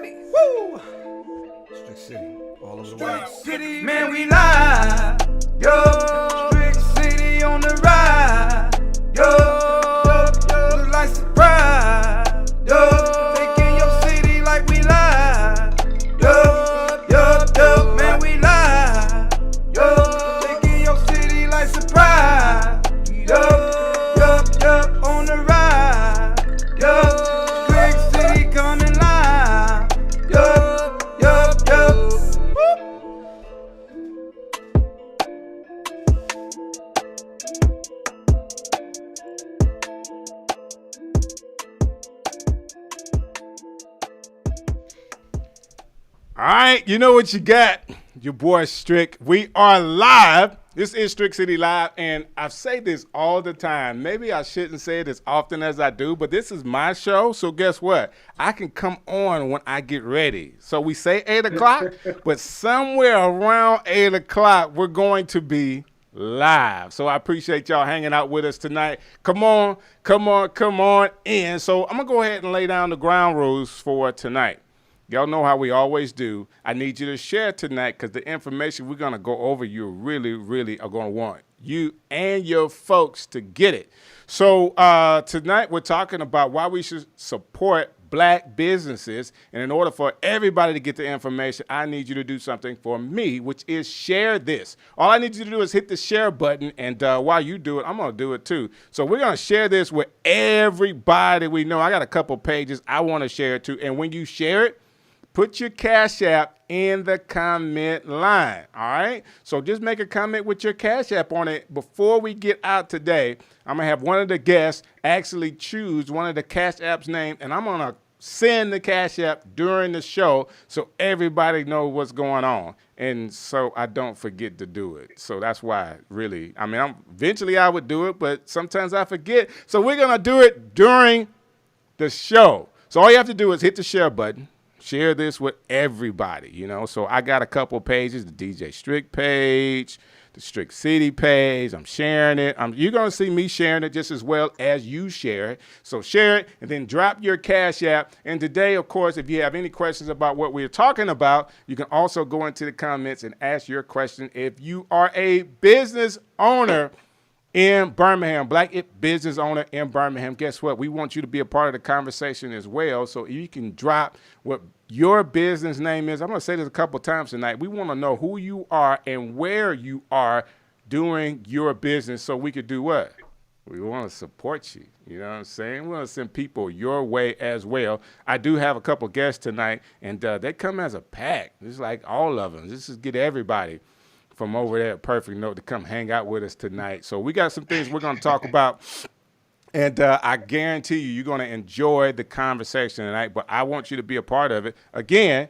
Woo! Strick City, all over the West. City, man, we live. Yo, Strick City on the ride. Yo, look like surprise. Yo, taking your city like we live. Yo, man, we live. Yo, taking your city like surprise. Yo, on the ride. Yo, Strick City coming live. Yo. All right, you know what you got. Your boy Strick. We are live. This is Strick City Live, and I say this all the time. Maybe I shouldn't say it as often as I do, but this is my show, so guess what? I can come on when I get ready. So we say 8 o'clock, but somewhere around 8 o'clock, we're going to be live. So I appreciate y'all hanging out with us tonight. Come on in. So I'm going to go ahead and lay down the ground rules for tonight. Y'all know how we always do. I need you to share tonight because the information we're going to go over, you really are going to want you and your folks to get it. So tonight we're talking about why we should support black businesses. And in order for everybody to get the information, I need you to do something for me, which is share this. All I need you to do is hit the share button. And while you do it, I'm going to do it too. So we're going to share this with everybody we know. I got a couple pages I want to share it to. And when you share it, put your Cash App in the comment line, all right? So just make a comment with your Cash App on it. Before we get out today, I'm going to have one of the guests actually choose one of the Cash App's name, and I'm going to send the Cash App during the show so everybody knows what's going on. And so I don't forget to do it. So that's why, really, eventually I would do it, but sometimes I forget. So we're going to do it during the show. So all you have to do is hit the share button. Share this with everybody, you know. So I got a couple pages, the DJ Strick page, the Strick City page. I'm sharing it. You're going to see me sharing it just as well as you share it. So share it and then drop your Cash App. And today, of course, if you have any questions about what we're talking about, you can also go into the comments and ask your question. If you are a business owner in Birmingham, black business owner in Birmingham, guess what? We want you to be a part of the conversation as well. So you can drop what your business name is. I'm going to say this a couple times tonight. We want to know who you are and where you are doing your business so we could do what? We want to support you. You know what I'm saying? We want to send people your way as well. I do have a couple guests tonight, and they come as a pack. It's like all of them. This is get everybody from over there at Perfect Note to come hang out with us tonight. So we got some things we're going to talk about, and I guarantee you're going to enjoy the conversation tonight, but I want you to be a part of it. Again,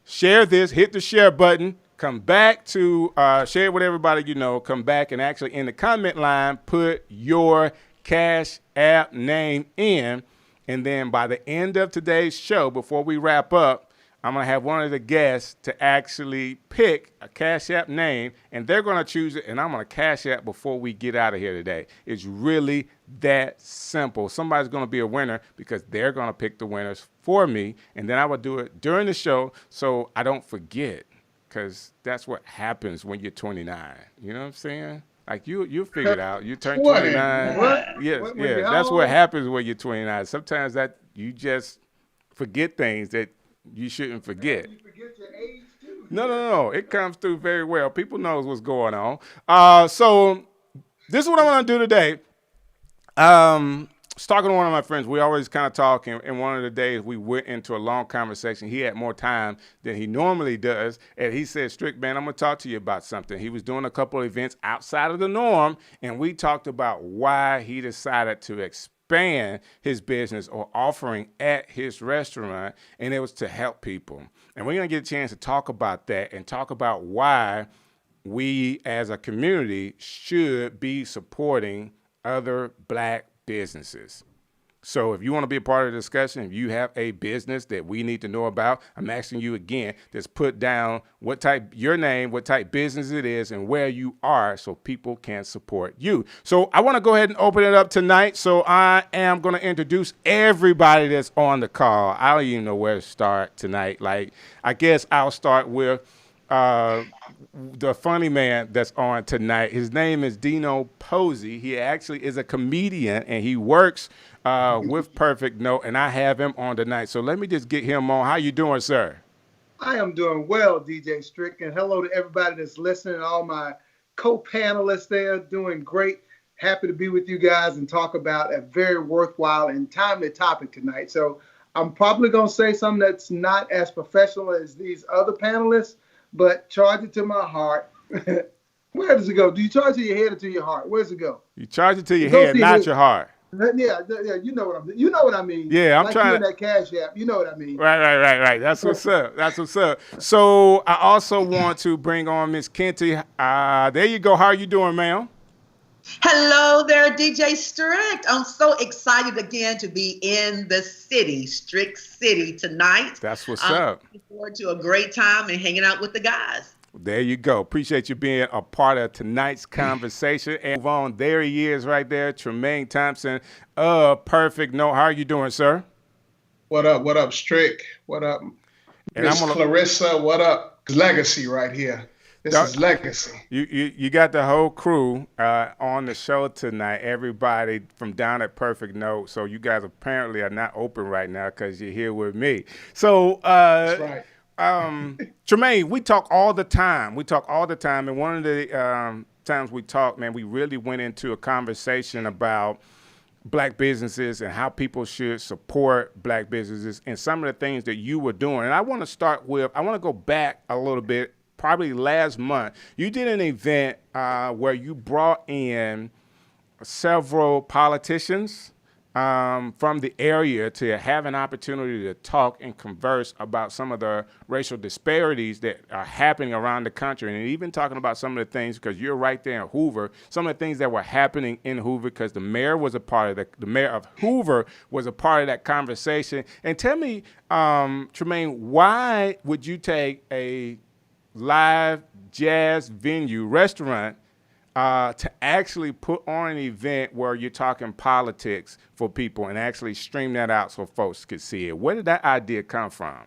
share this, hit the share button, come back to share it with everybody you know, come back and actually in the comment line, put your Cash App name in, and then by the end of today's show, before we wrap up, I'm going to have one of the guests to actually pick a Cash App name, and they're going to choose it, and I'm going to Cash App before we get out of here today. It's really that simple. Somebody's going to be a winner because they're going to pick the winners for me, and then I will do it during the show so I don't forget, because that's what happens when you're 29. You know what I'm saying? Like you figure it out. You turn 29. What? Yes, What, that's what happens when you're 29. Sometimes that you just forget things that you shouldn't forget. You forget your age too. No. It comes through very well. People knows what's going on. So this is what I want to do today. I was talking to one of my friends. We always kind of talk, and one of the days we went into a long conversation. He had more time than he normally does, and he said, Strick, man, I'm going to talk to you about something. He was doing a couple of events outside of the norm, and we talked about why he decided to expand his business or offering at his restaurant, and it was to help people. And we're going to get a chance to talk about that and talk about why we as a community should be supporting other black businesses. So if you want to be a part of the discussion, if you have a business that we need to know about, I'm asking you again, just put down your name, what type business it is, and where you are so people can support you. So I want to go ahead and open it up tonight. So I am going to introduce everybody that's on the call. I don't even know where to start tonight. Like, I guess I'll start with the funny man that's on tonight. His name is Dino Posey. He actually is a comedian, and he works with Perfect Note, and I have him on tonight. So let me just get him on. How you doing, sir? I am doing well, DJ Strick, and hello to everybody that's listening, all my co-panelists there, doing great. Happy to be with you guys and talk about a very worthwhile and timely topic tonight. So I'm probably going to say something that's not as professional as these other panelists, but charge it to my heart. Where does it go? Do you charge it to your head or to your heart? Where does it go? You charge it to your head, not your heart. Yeah, you know what I mean. Yeah, I'm like trying. You in that Cash App, you know what I mean. Right. That's what's up. That's what's up. So I also want to bring on Miss Kenty. There you go. How are you doing, ma'am? Hello there, DJ Strick. I'm so excited again to be in the city, Strick City, tonight. That's what's up. Looking forward to a great time and hanging out with the guys. There you go. Appreciate you being a part of tonight's conversation. And move on. There he is right there, Tremayne Thompson. Perfect Note. How are you doing, sir? What up, Strick? What up, Miss Clarissa? What up? Legacy right here. This is legacy. You got the whole crew on the show tonight, everybody from down at Perfect Note. So you guys apparently are not open right now because you're here with me. So that's right. Tremayne, we talk all the time. And one of the times we talk, man, we really went into a conversation about Black businesses and how people should support Black businesses and some of the things that you were doing. And I want to go back a little bit. Probably last month, you did an event where you brought in several politicians from the area to have an opportunity to talk and converse about some of the racial disparities that are happening around the country, and even talking about some of the things, because you're right there in Hoover, some of the things that were happening in Hoover, because the mayor was a part of the mayor of Hoover was a part of that conversation. And tell me, Tremayne, why would you take a live jazz venue restaurant to actually put on an event where you're talking politics for people and actually stream that out so folks could see it? Where did that idea come from?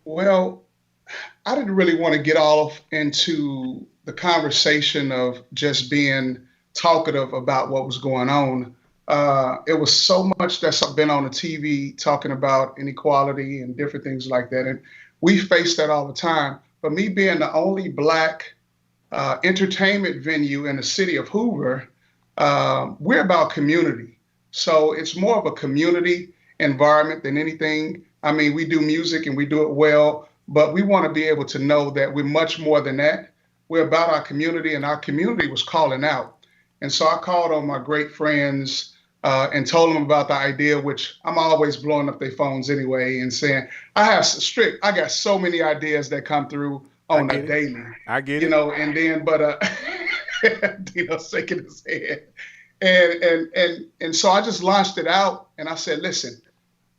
Well, I didn't really want to get off into the conversation of just being talkative about what was going on. It was so much that's been on the TV talking about inequality and different things like that. And we face that all the time. But me being the only Black entertainment venue in the city of Hoover, we're about community. So it's more of a community environment than anything. I mean, we do music and we do it well, but we want to be able to know that we're much more than that. We're about our community, and our community was calling out. And so I called on my great friends and told them about the idea, which I'm always blowing up their phones anyway and saying, I got so many ideas that come through on a daily. I get it. You know, and then, but Dino's shaking his head. And so I just launched it out, and I said, listen,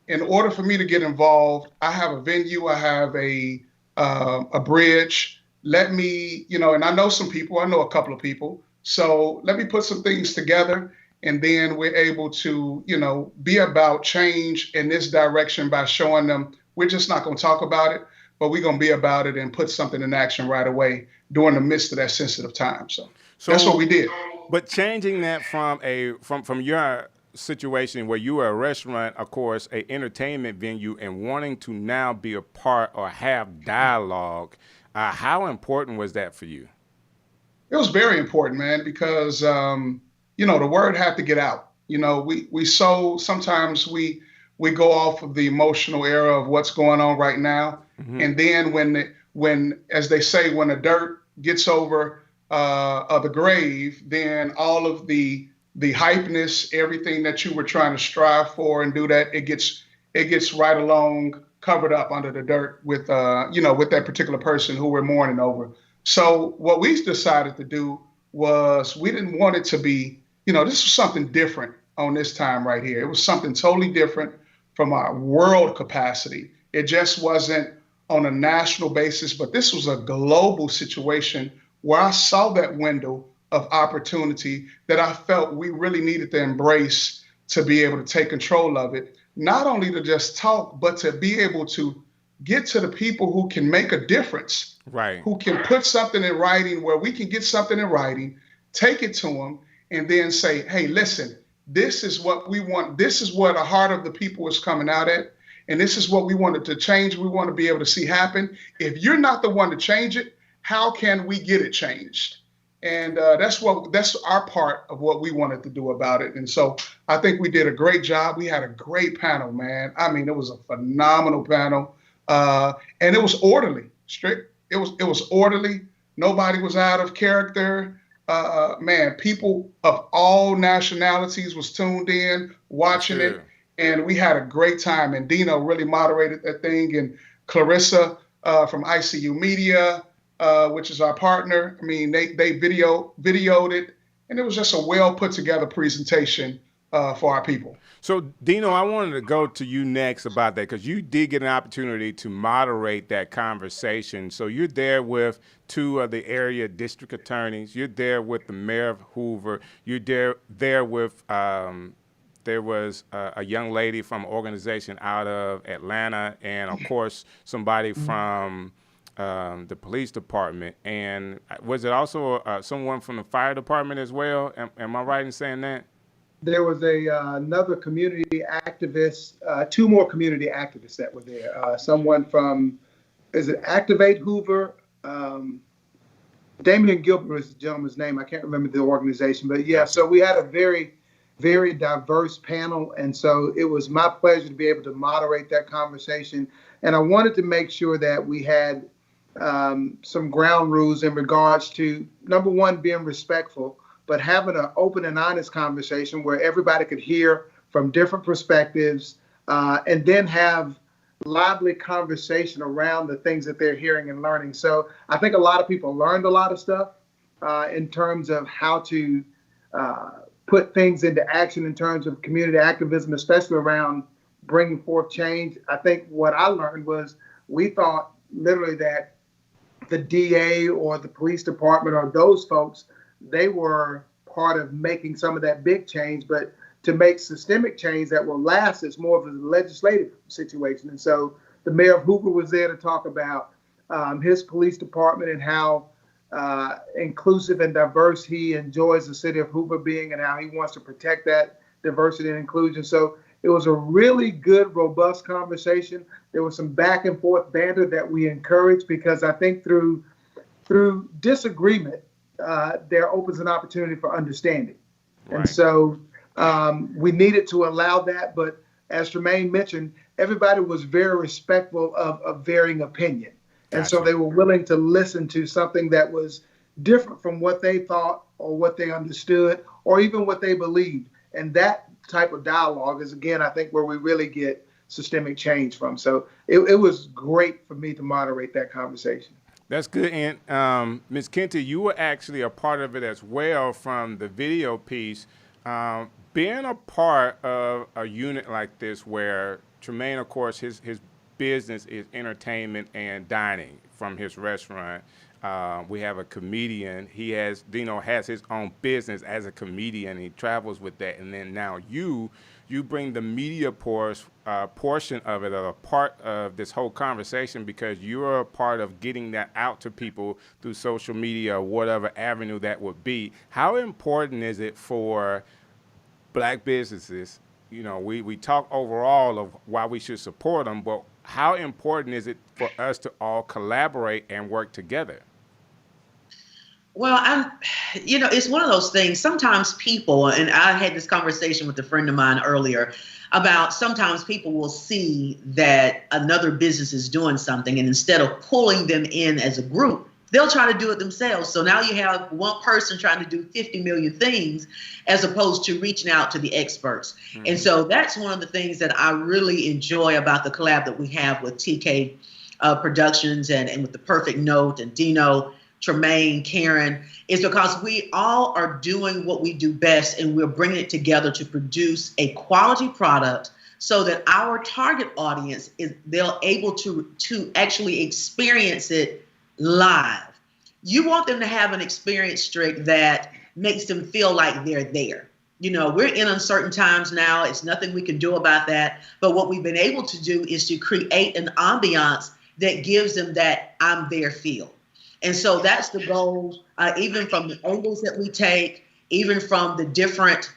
in order for me to get involved, I have a venue, I have a bridge. Let me, and I know some people, I know a couple of people. So let me put some things together. And then we're able to, be about change in this direction by showing them we're just not going to talk about it, but we're going to be about it and put something in action right away during the midst of that sensitive time. So that's what we did. But changing that from your situation where you were a restaurant, of course, an entertainment venue, and wanting to now be a part or have dialogue, how important was that for you? It was very important, man, because the word had to get out. Sometimes we go off of the emotional era of what's going on right now. Mm-hmm. And then when, as they say, when the dirt gets over the grave, then all of the hypeness, everything that you were trying to strive for and do that, it gets right along covered up under the dirt with that particular person who we're mourning over. So what we decided to do was we didn't want it to be, this was something different on this time right here. It was something totally different from our world capacity. It just wasn't on a national basis, but this was a global situation where I saw that window of opportunity that I felt we really needed to embrace to be able to take control of it. Not only to just talk, but to be able to get to the people who can make a difference, right? Who can put something in writing, where we can get something in writing, take it to them, and then say, hey, listen, this is what we want. This is where the heart of the people is coming out at. And this is what we wanted to change. We want to be able to see happen. If you're not the one to change it, how can we get it changed? And that's our part of what we wanted to do about it. And so I think we did a great job. We had a great panel, man. I mean, it was a phenomenal panel. And it was orderly, Strick. It was orderly. Nobody was out of character. Man, people of all nationalities was tuned in, watching it. And we had a great time. And Dino really moderated that thing. And Clarissa from ICU Media, which is our partner. I mean, they videoed it. And it was just a well put together presentation for our people. So, Dino, I wanted to go to you next about that, because you did get an opportunity to moderate that conversation. So you're there with two of the area district attorneys. You're there with the mayor of Hoover. You're there with there was a young lady from an organization out of Atlanta, and, of course, somebody from the police department. And was it also someone from the fire department as well? Am I right in saying that? There was another community activist, two more community activists that were there. Someone from, is it Activate Hoover? Damian Gilbert is the gentleman's name. I can't remember the organization, but yeah, so we had a very, very diverse panel. And so it was my pleasure to be able to moderate that conversation. And I wanted to make sure that we had some ground rules in regards to, number one, being respectful, but having an open and honest conversation where everybody could hear from different perspectives, and then have lively conversation around the things that they're hearing and learning. So I think a lot of people learned a lot of stuff in terms of how to put things into action in terms of community activism, especially around bringing forth change. I think what I learned was we thought literally that the DA or the police department or those folks, they were part of making some of that big change, but to make systemic change that will last, it's more of a legislative situation. And so the mayor of Hoover was there to talk about his police department and how inclusive and diverse he enjoys the city of Hoover being, and how he wants to protect that diversity and inclusion. So it was a really good, robust conversation. There was some back and forth banter that we encouraged, because I think through disagreement, there opens an opportunity for understanding. Right. And so we needed to allow that. But as Tremayne mentioned, everybody was very respectful of varying opinion. Gotcha. And so they were willing to listen to something that was different from what they thought or what they understood or even what they believed. And that type of dialogue is, again, I think where we really get systemic change from. So it was great for me to moderate that conversation. That's good. And Ms. Kente, you were actually a part of it as well from the video piece. Being a part of a unit like this where Tremayne, of course, his business is entertainment and dining from his restaurant. We have a comedian. Dino has his own business as a comedian. He travels with that. And then now you bring the media portion of it, or a part of this whole conversation, because you're a part of getting that out to people through social media or whatever avenue that would be. How important is it for Black businesses? You know, we talk overall of why we should support them, but how important is it for us to all collaborate and work together? Well, it's one of those things. Sometimes people, and I had this conversation with a friend of mine earlier about, sometimes people will see that another business is doing something, and instead of pulling them in as a group, they'll try to do it themselves. So now you have one person trying to do 50 million things as opposed to reaching out to the experts. Mm-hmm. And so that's one of the things that I really enjoy about the collab that we have with TK Productions and with The Perfect Note and Dino. Tremayne, Karen, is because we all are doing what we do best, and we're bringing it together to produce a quality product so that our target audience they're able to actually experience it live. You want them to have an experience, Strick, that makes them feel like they're there. You know, we're in uncertain times now. It's nothing we can do about that. But what we've been able to do is to create an ambiance that gives them that I'm there feel. And so that's the goal, even from the angles that we take, even from the different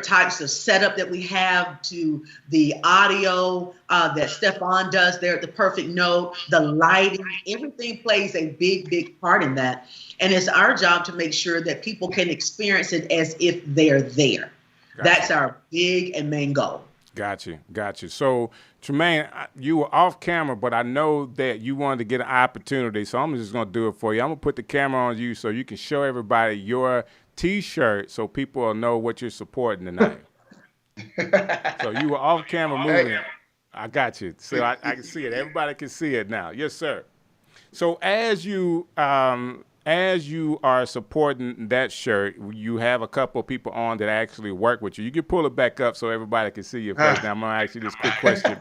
types of setup that we have, to the audio that Stefan does there at the perfect note, the lighting, everything plays a big, big part in that. And it's our job to make sure that people can experience it as if they're there. Gotcha. That's our big and main goal. Got you. So, Tremayne, you were off camera, but I know that you wanted to get an opportunity, so I'm just going to do it for you. I'm going to put the camera on you so you can show everybody your T-shirt so people will know what you're supporting tonight. So you were off camera moving. I got you. So I can see it. Everybody can see it now. Yes, sir. So as you are supporting that shirt, you have a couple of people on that actually work with you. You can pull it back up so everybody can see your face. Now I'm going to ask you this quick question.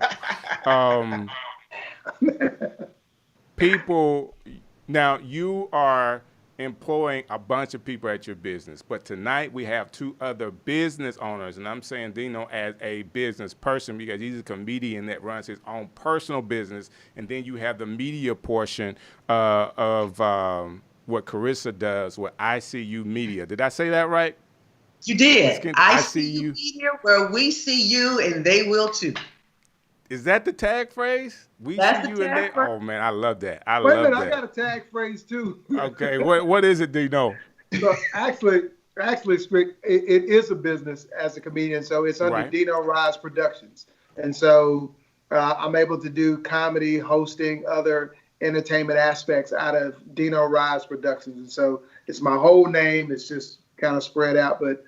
Now you are employing a bunch of people at your business, but tonight we have two other business owners, and I'm saying Dino as a business person because he's a comedian that runs his own personal business, and then you have the media portion of what Carissa does with ICU Media. Did I say that right? You did. ICU Media, where we see you and they will too. Is that the tag phrase? That's the tag phrase. Oh man, I love that. Wait a minute, I got a tag phrase too. Okay, what is it, Dino? So actually, Strick, it is a business as a comedian. So it's under Dino Rise Productions, and so I'm able to do comedy, hosting, other entertainment aspects out of Dino Rise Productions, and so it's my whole name. It's just kind of spread out, but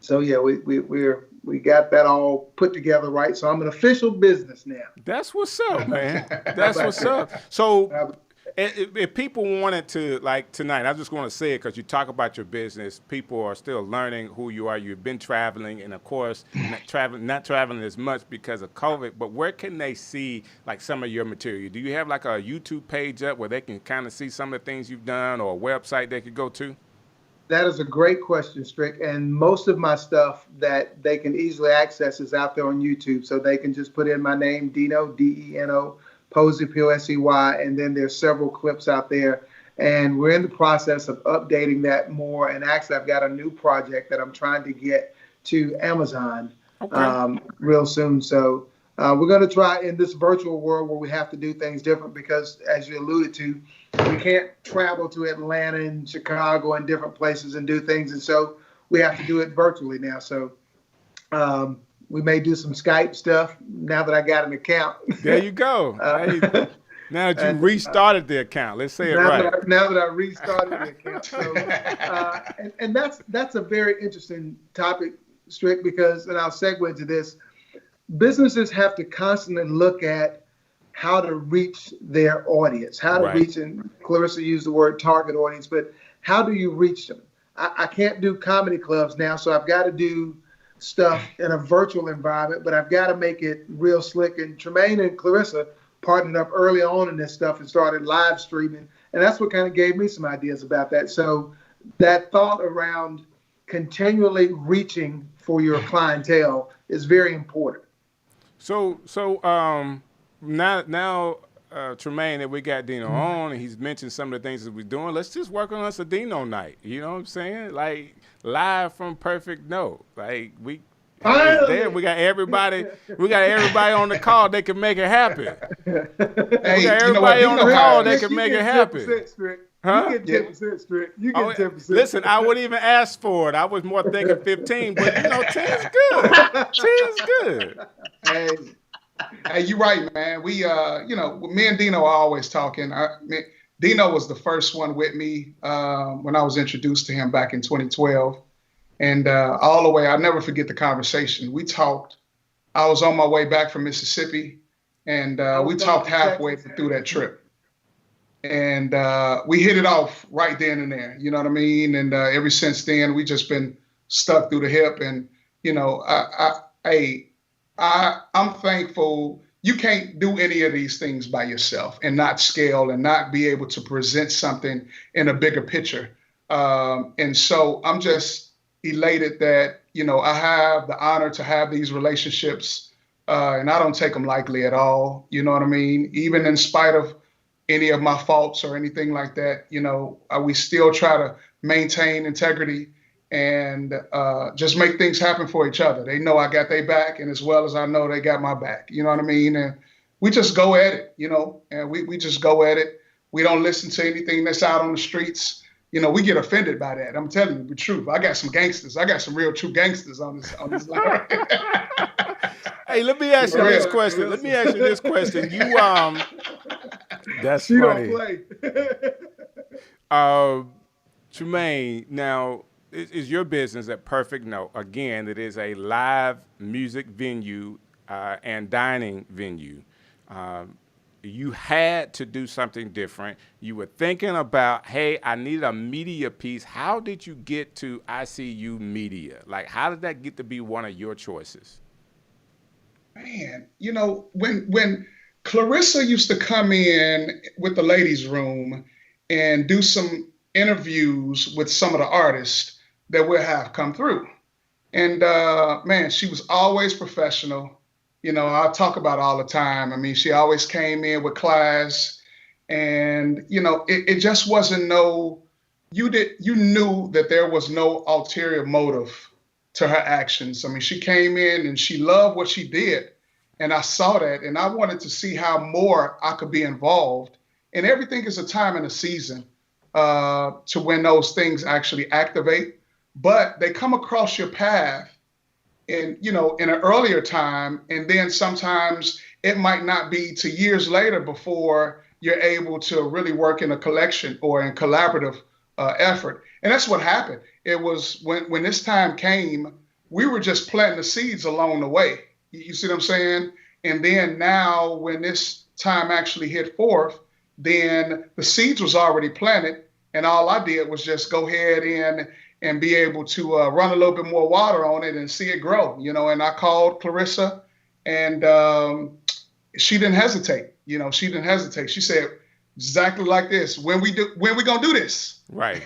so yeah, we got that all put together right. So I'm an official business now. That's what's up, man. That's what's up. So if people wanted to, like tonight, I just want to say it because you talk about your business. People are still learning who you are. You've been traveling, and of course, not traveling as much because of COVID. But where can they see like some of your material? Do you have like a YouTube page up where they can kind of see some of the things you've done, or a website they could go to? That is a great question, Strick. And most of my stuff that they can easily access is out there on YouTube. So they can just put in my name, Dino, D-E-N-O, Posey, P-O-S-E-Y, and then there's several clips out there. And we're in the process of updating that more. And actually, I've got a new project that I'm trying to get to Amazon real soon. So we're going to try in this virtual world where we have to do things different because, as you alluded to, we can't travel to Atlanta and Chicago and different places and do things. And so we have to do it virtually now. So we may do some Skype stuff now that I got an account. There you go. Now that you restarted the account, let's say it right. Now that I restarted the account. So, and that's a very interesting topic, Strick, because, and I'll segue into this, businesses have to constantly look at how to reach their audience, how to reach, and Clarissa used the word target audience, but how do you reach them? I can't do comedy clubs now, so I've got to do stuff in a virtual environment, but I've got to make it real slick. And Tremayne and Clarissa partnered up early on in this stuff and started live streaming, and that's what kind of gave me some ideas about that. So that thought around continually reaching for your clientele is very important. So now Tremayne, that we got Dino on, and he's mentioned some of the things that we're doing. Let's just work on us a Dino night. You know what I'm saying? Like live from Perfect Note. Like we got everybody. We got everybody on the call. They can make it happen. Hey, we got everybody on the call. They can make it happen. Huh? You get 10%, Strick. You get 10%. Listen, I wouldn't even ask for it. I was more thinking 15, but 10's good. 10's good. Hey, you're right, man. We, me and Dino are always talking. Dino was the first one with me when I was introduced to him back in 2012. And all the way, I'll never forget the conversation. We talked. I was on my way back from Mississippi, and we talked halfway through that trip. And we hit it off right then and there. You know what I mean? And ever since then, we just been stuck through the hip. And you know, I'm thankful. You can't do any of these things by yourself and not scale and not be able to present something in a bigger picture. And so I'm just elated that, you know, I have the honor to have these relationships, and I don't take them lightly at all. You know what I mean? Even in spite of any of my faults or anything like that, you know, we still try to maintain integrity and just make things happen for each other. They know I got their back, and as well as I know they got my back. You know what I mean? And we just go at it, you know, and we just go at it. We don't listen to anything that's out on the streets. You know, we get offended by that. I'm telling you the truth. I got some gangsters. I got some real true gangsters on this line. Hey, let me ask you this question. Let me ask you this question. You that's She funny. don't play. Tremayne, now is your business at Perfect Note? Again, it is a live music venue and dining venue. You had to do something different. You were thinking about, hey, I need a media piece. How did you get to ICU Media? Like, how did that get to be one of your choices? Man, you know, when Clarissa used to come in with the ladies' room and do some interviews with some of the artists that we'll have come through. And man, she was always professional. You know, I talk about it all the time. I mean, she always came in with class, and, you know, it just wasn't you knew that there was no ulterior motive to her actions. I mean, she came in and she loved what she did. And I saw that, and I wanted to see how more I could be involved. And everything is a time and a season to when those things actually activate. But they come across your path in, you know, in an earlier time, and then sometimes it might not be to years later before you're able to really work in a collection or in collaborative effort. And that's what happened. It was when this time came, we were just planting the seeds along the way. You see what I'm saying? And then now when this time actually hit forth, then the seeds was already planted, and all I did was just go ahead and be able to run a little bit more water on it and see it grow, you know. And I called Clarissa, and she didn't hesitate. You know, she didn't hesitate. She said exactly like this: when we gonna do this? Right.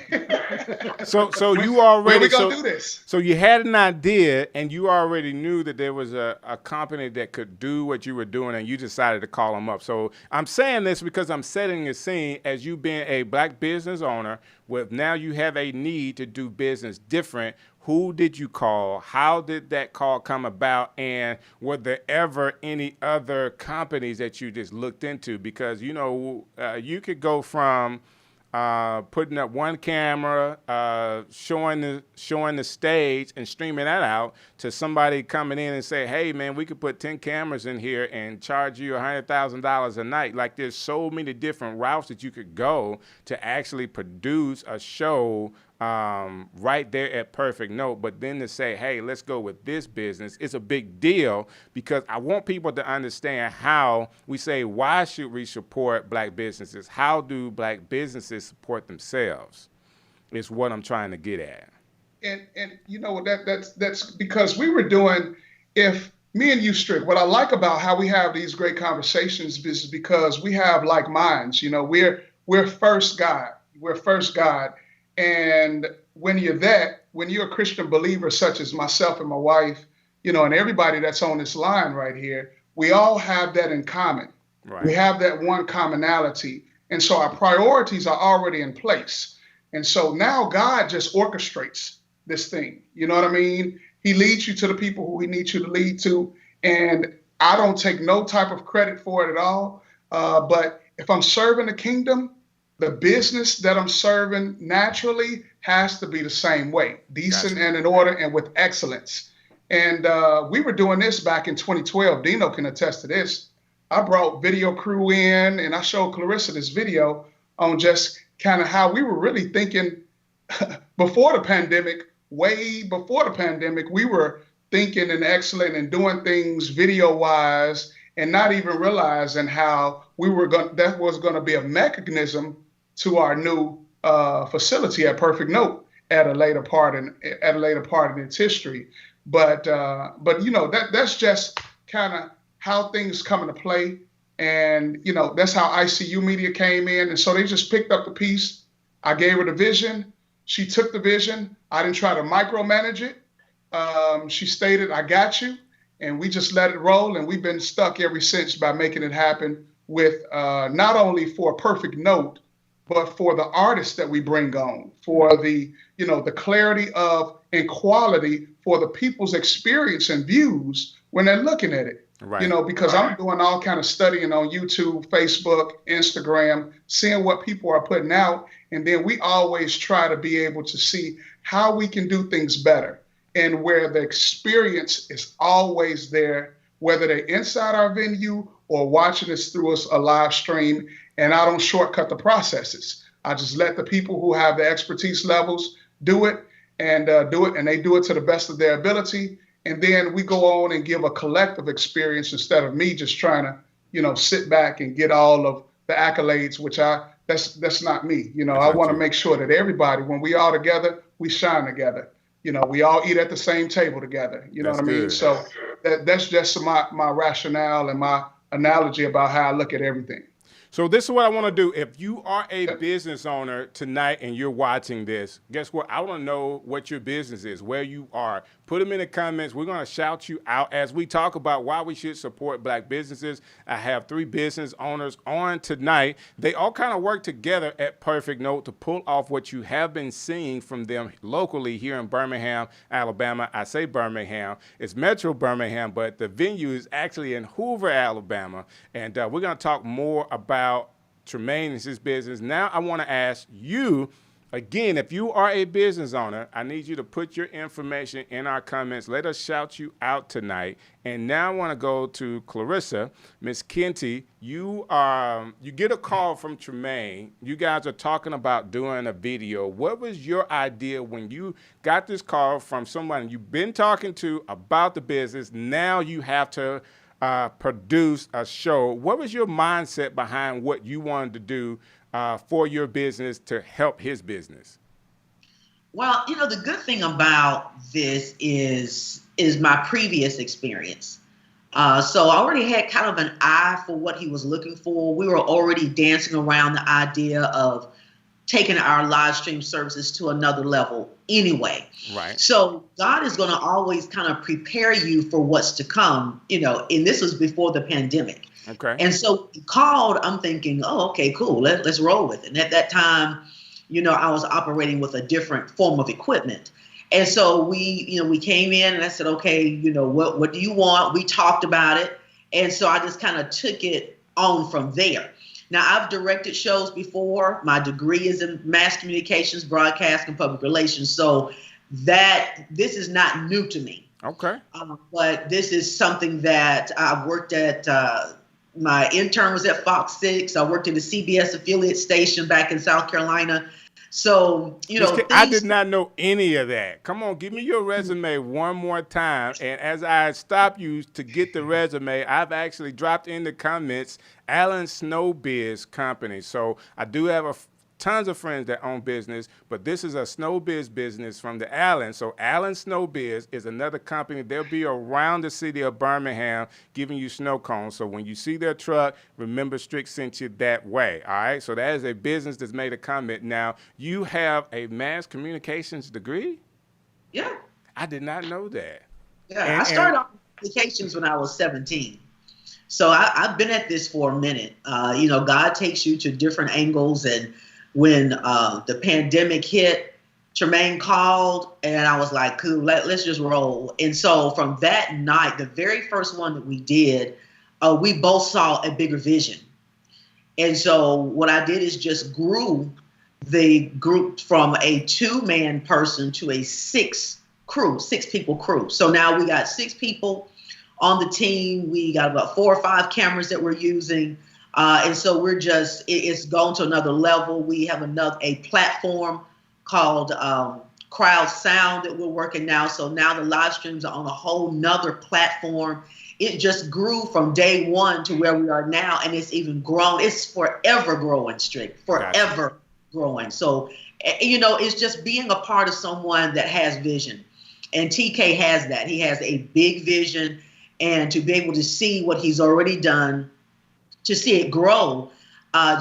So you already when we gonna do this? So you had an idea, and you already knew that there was a company that could do what you were doing, and you decided to call them up. So I'm saying this because I'm setting the scene as you being a black business owner with now you have a need to do business different. Who did you call? How did that call come about? And were there ever any other companies that you just looked into? Because, you know, you could go from putting up one camera, showing the stage and streaming that out to somebody coming in and say, hey, man, we could put 10 cameras in here and charge you $100,000 a night. Like, there's so many different routes that you could go to actually produce a show right there at Perfect Note. But then to say, hey, let's go with this business, it's a big deal, because I want people to understand how we say, why should we support black businesses? How do black businesses support themselves? Is what I'm trying to get at. And you know, that's because we were doing, if me and you, Strick, what I like about how we have these great conversations is because we have like minds. You know, we're first God. We're first God. And when you're a Christian believer, such as myself and my wife, you know, and everybody that's on this line right here, we all have that in common. Right. We have that one commonality. And so our priorities are already in place. And so now God just orchestrates this thing. You know what I mean? He leads you to the people who he needs you to lead to. And I don't take no type of credit for it at all. But if I'm serving the kingdom, the business that I'm serving naturally has to be the same way, decent and in order and with excellence. And we were doing this back in 2012. Dino can attest to this. I brought video crew in, and I showed Clarissa this video on just kind of how we were really thinking before the pandemic, way before the pandemic. We were thinking and excellent and doing things video-wise and not even realizing how that was going to be a mechanism to our new facility at Perfect Note at a later part in its history. But that's just kind of how things come into play. And, that's how ICU Media came in. And so they just picked up the piece. I gave her the vision. She took the vision. I didn't try to micromanage it. She stated, I got you. And we just let it roll. And we've been stuck ever since by making it happen with not only for Perfect Note, but for the artists that we bring on, for the clarity of and quality for the people's experience and views when they're looking at it. Right. Because I'm doing all kind of studying on YouTube, Facebook, Instagram, seeing what people are putting out. And then we always try to be able to see how we can do things better and where the experience is always there, whether they're inside our venue or watching us through a live stream. And I don't shortcut the processes. I just let the people who have the expertise levels do it, and they do it to the best of their ability. And then we go on and give a collective experience instead of me just trying to, sit back and get all of the accolades, which that's not me. I want to make sure that everybody, when we all together, we shine together. We all eat at the same table together. You know what I mean? So that's just my rationale and my analogy about how I look at everything. So this is what I want to do. If you are a business owner tonight and you're watching this, guess what? I want to know what your business is, where you are. Put them in the comments. We're going to shout you out as we talk about why we should support Black businesses. I have 3 business owners on tonight. They all kind of work together at Perfect Note to pull off what you have been seeing from them locally here in Birmingham, Alabama. I say Birmingham. It's Metro Birmingham, but the venue is actually in Hoover, Alabama. And we're going to talk more about Tremayne and his business. Now I want to ask you, again, if you are a business owner, I need you to put your information in our comments. Let us shout you out tonight. And now I want to go to Clarissa. Miss Kenty, you get a call from Tremayne. You guys are talking about doing a video. What was your idea when you got this call from someone you've been talking to about the business? Now you have to produce a show. What was your mindset behind what you wanted to do for your business to help his business? Well, the good thing about this is my previous experience. So I already had kind of an eye for what he was looking for. We were already dancing around the idea of taking our live stream services to another level anyway. Right. So God is going to always kind of prepare you for what's to come, and this was before the pandemic. Okay. And so he called, I'm thinking, oh, okay, cool. Let's roll with it. And at that time, I was operating with a different form of equipment. And so we came in and I said, okay, what do you want? We talked about it. And so I just kind of took it on from there. Now, I've directed shows before. My degree is in mass communications, broadcast, and public relations. So this is not new to me. Okay. But this is something that I've worked at. My intern was at Fox 6. I worked at a CBS affiliate station back in South Carolina. So, I did not know any of that. Come on, give me your resume one more time. And as I stop you to get the resume, I've actually dropped in the comments Allen Snowbiz Company. So I do have tons of friends that own business, but this is a snowbiz business from the Allen. So Allen Snowbiz is another company. They'll be around the city of Birmingham giving you snow cones. So when you see their truck, remember Strick sent you that way. All right. So that is a business that's made a comment. Now, you have a mass communications degree? Yeah. I did not know that. Yeah. I started off communications when I was 17. So I've been at this for a minute. God takes you to different angles, and when the pandemic hit, Tremayne called and I was like, cool, let's just roll. And so from that night, the very first one that we did, we both saw a bigger vision. And so what I did is just grew the group from a 2-man person to a 6-people crew. So now we got 6 people on the team. We got about 4 or 5 cameras that we're using. And so it's gone to another level. We have a platform called Crowd Sound that we're working now. So now the live streams are on a whole nother platform. it just grew from day one to where we are now, and it's even grown. It's forever growing, Strick, forever growing. So, it's just being a part of someone that has vision. And TK has that. He has a big vision, and to be able to see what he's already done, to see it grow,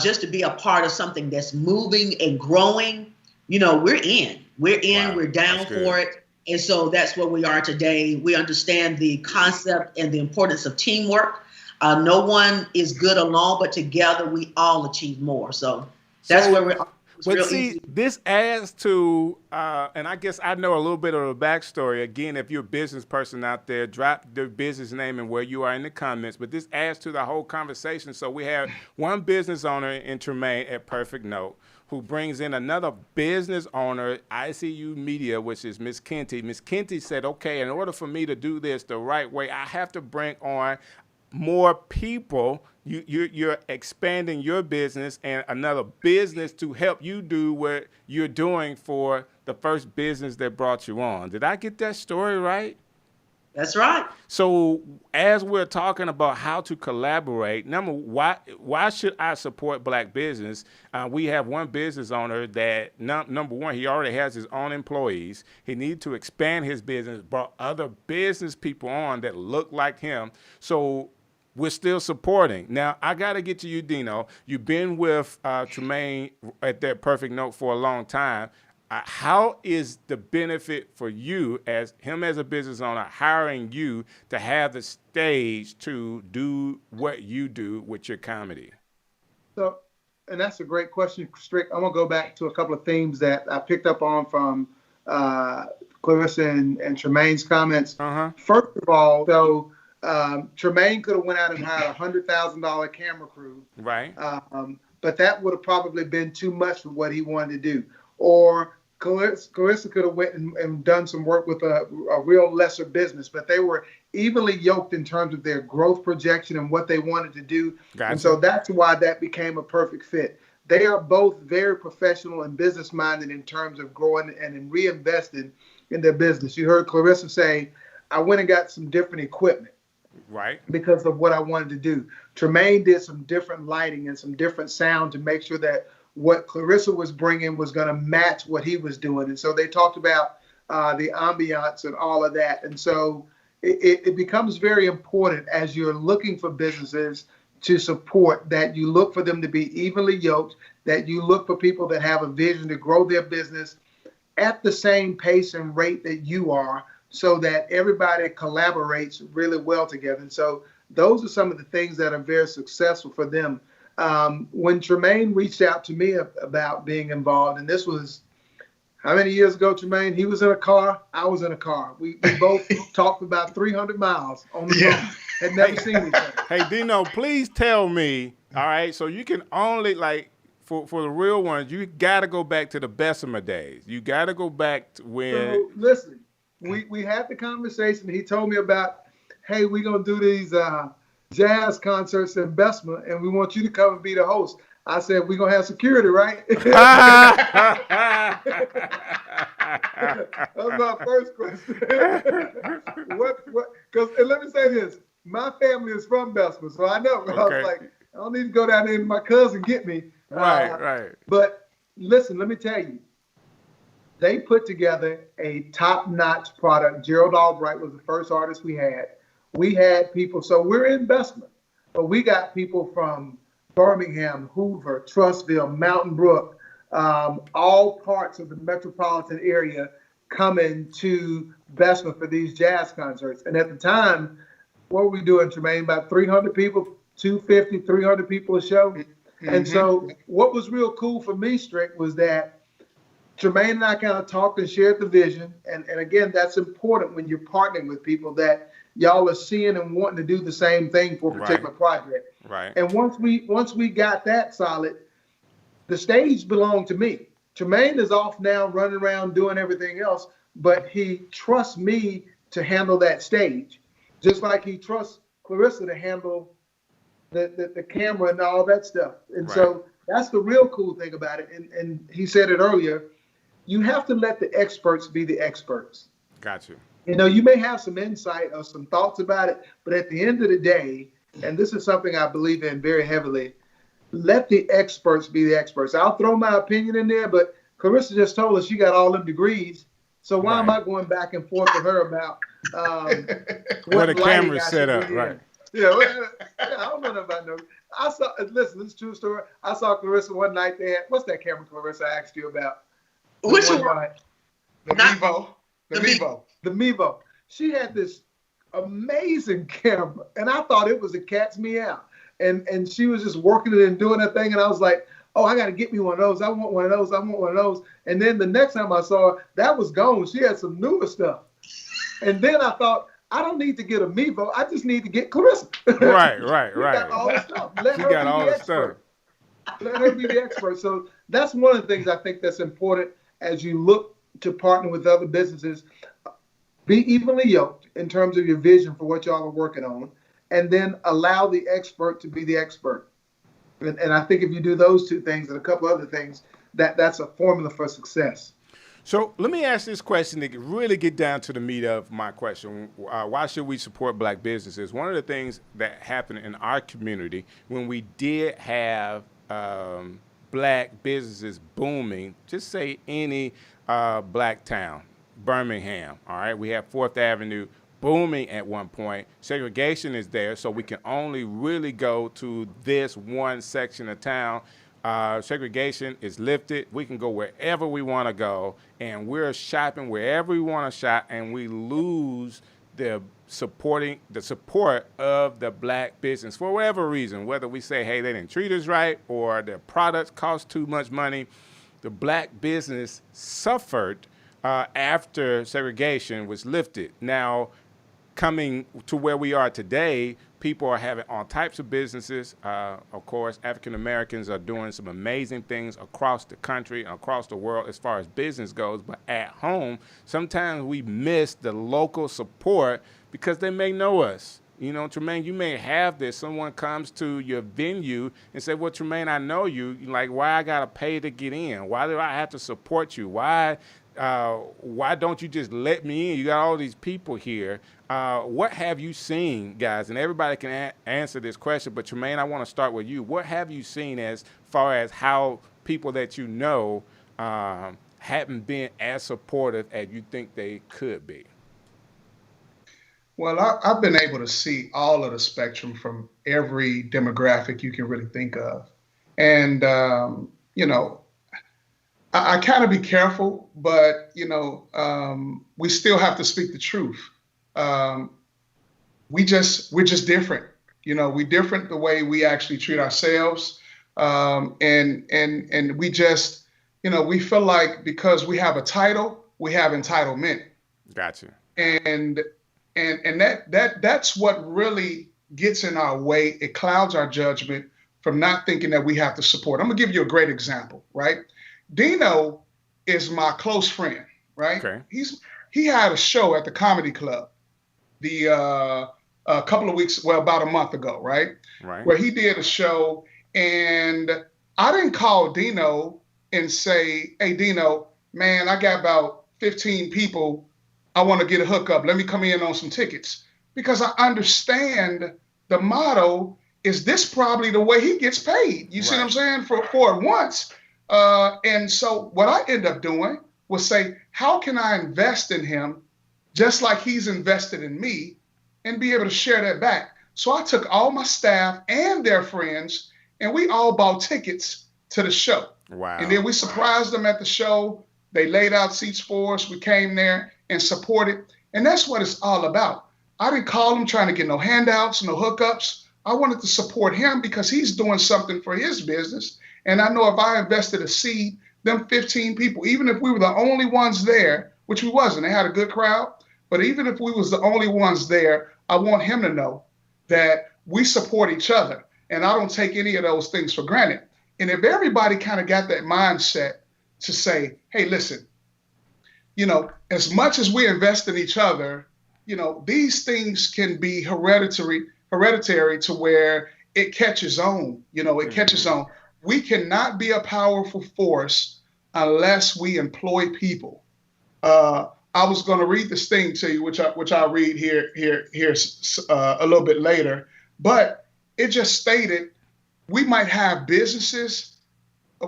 just to be a part of something that's moving and growing, we're in. Wow, we're down for it. And so that's where we are today. We understand the concept and the importance of teamwork. No one is good alone, but together we all achieve more. So that's where we're. But see, this adds to, and I guess I know a little bit of the backstory. Again, if you're a business person out there, drop the business name and where you are in the comments. But this adds to the whole conversation. So we have one business owner in Tremayne at Perfect Note who brings in another business owner, ICU Media, which is Miss Kenty. Miss Kenty said, okay, in order for me to do this the right way, I have to bring on more people. You're expanding your business and another business to help you do what you're doing for the first business that brought you on. Did I get that story right? That's right. So as we're talking about how to collaborate, why should I support Black business? We have one business owner that, number one, he already has his own employees. He needs to expand his business, brought other business people on that look like him. So we're still supporting. Now, I got to get to you, Dino. You've been with Tremayne at that Perfect Note for a long time. How is the benefit for you as a business owner hiring you to have the stage to do what you do with your comedy? So, and that's a great question, Strick. I'm going to go back to a couple of themes that I picked up on from Clarissa and Tremayne's comments. First of all, so Tremayne could have went out and hired a $100,000 camera crew. Right. But that would have probably been too much for what he wanted to do. Or Clarissa could have went and done some work with a real lesser business, but they were evenly yoked in terms of their growth projection and what they wanted to do. Gotcha. And so that's why that became a perfect fit. They are both very professional and business minded in terms of growing and in reinvesting in their business. You heard Clarissa say, I went and got some different equipment. Right. Because of what I wanted to do. Tremayne did some different lighting and some different sound to make sure that what Clarissa was bringing was going to match what he was doing. And so they talked about the ambiance and all of that. And so it becomes very important as you're looking for businesses to support that you look for them to be evenly yoked, that you look for people that have a vision to grow their business at the same pace and rate that you are, so that everybody collaborates really well together. And so those are some of the things that are very successful for them. When Tremayne reached out to me about being involved, and this was how many years ago, Tremayne? He was in a car, I was in a car. We both talked about 300 miles on the phone, had never seen each other. Hey, Dino, please tell me, all right, so you can only, for the real ones, you got to go back to the Bessemer days. You got to go back to when. So, listen, we had the conversation. He told me about, hey, we're going to do these jazz concerts in Bessemer, and we want you to come and be the host. I said, we're going to have security, right? That was my first question. Because let me say this. My family is from Bessemer, so I know. Okay. I was like, I don't need to go down there and my cousin get me. Right. But listen, let me tell you. They put together a top-notch product. Gerald Albright was the first artist we had. We had people, so we're in Bessemer, but we got people from Birmingham, Hoover, Trussville, Mountain Brook, all parts of the metropolitan area coming to Bessemer for these jazz concerts. And at the time, what were we doing, Tremayne? About 300 people, 250, 300 people a show. Mm-hmm. And so what was real cool for me, Strick, was that Tremayne and I kind of talked and shared the vision. And again, that's important when you're partnering with people, that y'all are seeing and wanting to do the same thing for a particular project. Right. And once we got that solid, the stage belonged to me. Tremayne is off now running around doing everything else, but he trusts me to handle that stage, just like he trusts Clarissa to handle the camera and all that stuff. And so that's the real cool thing about it. And he said it earlier, you have to let the experts be the experts. Got you. You know, you may have some insight or some thoughts about it, but at the end of the day, and this is something I believe in very heavily, let the experts be the experts. I'll throw my opinion in there, but Clarissa just told us she got all them degrees. So why am I going back and forth with her about what the camera set up, right? Yeah, I don't know about no. I saw. Listen, this is a true story. I saw Clarissa one night. They had, what's that camera, Clarissa? I asked you about. Which one? The Mevo. The Mevo. The Mevo. She had this amazing camera, and I thought it was a cat's meow. And she was just working it and doing her thing, and I was like, oh, I got to get me one of those. I want one of those. I want one of those. And then the next time I saw her, that was gone. She had some newer stuff. And then I thought, I don't need to get a Mevo. I just need to get Clarissa. Right. Got all the stuff. Let her got be all the the expert. Let her be the expert. So that's one of the things I think that's important as you look to partner with other businesses. Be evenly yoked in terms of your vision for what y'all are working on, and then allow the expert to be the expert. And I think if you do those two things and a couple other things, that's a formula for success. So let me ask this question to really get down to the meat of my question. Why should we support black businesses? One of the things that happened in our community when we did have black businesses booming, just say any black town, Birmingham, all right? We have 4th Avenue booming at one point. Segregation is there, so we can only really go to this one section of town. Segregation is lifted. We can go wherever we want to go, and we're shopping wherever we want to shop, and we lose the support of the black business for whatever reason, whether we say, hey, they didn't treat us right or their products cost too much money. The black business suffered after segregation was lifted. Now, coming to where we are today, people are having all types of businesses. Of course, African Americans are doing some amazing things across the country and across the world as far as business goes. But at home, sometimes we miss the local support because they may know us. You know, Tremayne, you may have this. Someone comes to your venue and say, well, Tremayne, I know you. Like, why I got to pay to get in? Why do I have to support you? Why don't you just let me in? You got all these people here. What have you seen, guys? And everybody can answer this question, but Tremayne, I want to start with you. What have you seen as far as how people that you know haven't been as supportive as you think they could be? Well, I've been able to see all of the spectrum from every demographic you can really think of. And, you know, I kind of be careful, but, you know, we still have to speak the truth. We're just different. You know, we're different the way we actually treat ourselves. And we just, you know, we feel like because we have a title, we have entitlement. Gotcha. And that's what really gets in our way. It clouds our judgment from not thinking that we have to support. I'm gonna give you a great example, right? Dino is my close friend, right? Okay. He had a show at the Comedy Club a couple of weeks, well, about a month ago, right? Right. Where he did a show, and I didn't call Dino and say, hey, Dino, man, I got about 15 people. I want to get a hookup. Let me come in on some tickets. Because I understand the motto is this probably the way he gets paid. You see what I'm saying? For it once. And so what I end up doing was say, how can I invest in him just like he's invested in me and be able to share that back? So I took all my staff and their friends, and we all bought tickets to the show. Wow. And then we surprised them at the show. They laid out seats for us. We came there and supported. And that's what it's all about. I didn't call him trying to get no handouts, no hookups. I wanted to support him because he's doing something for his business. And I know if I invested a seed, them 15 people, even if we were the only ones there, which we wasn't, they had a good crowd, but even if we was the only ones there, I want him to know that we support each other. And I don't take any of those things for granted. And if everybody kind of got that mindset to say, hey, listen, you know, as much as we invest in each other, you know, these things can be hereditary to where it catches on, you know, it catches on. We cannot be a powerful force unless we employ people. I I was going to read this thing to you, which I'll read here a little bit later. But it just stated we might have businesses.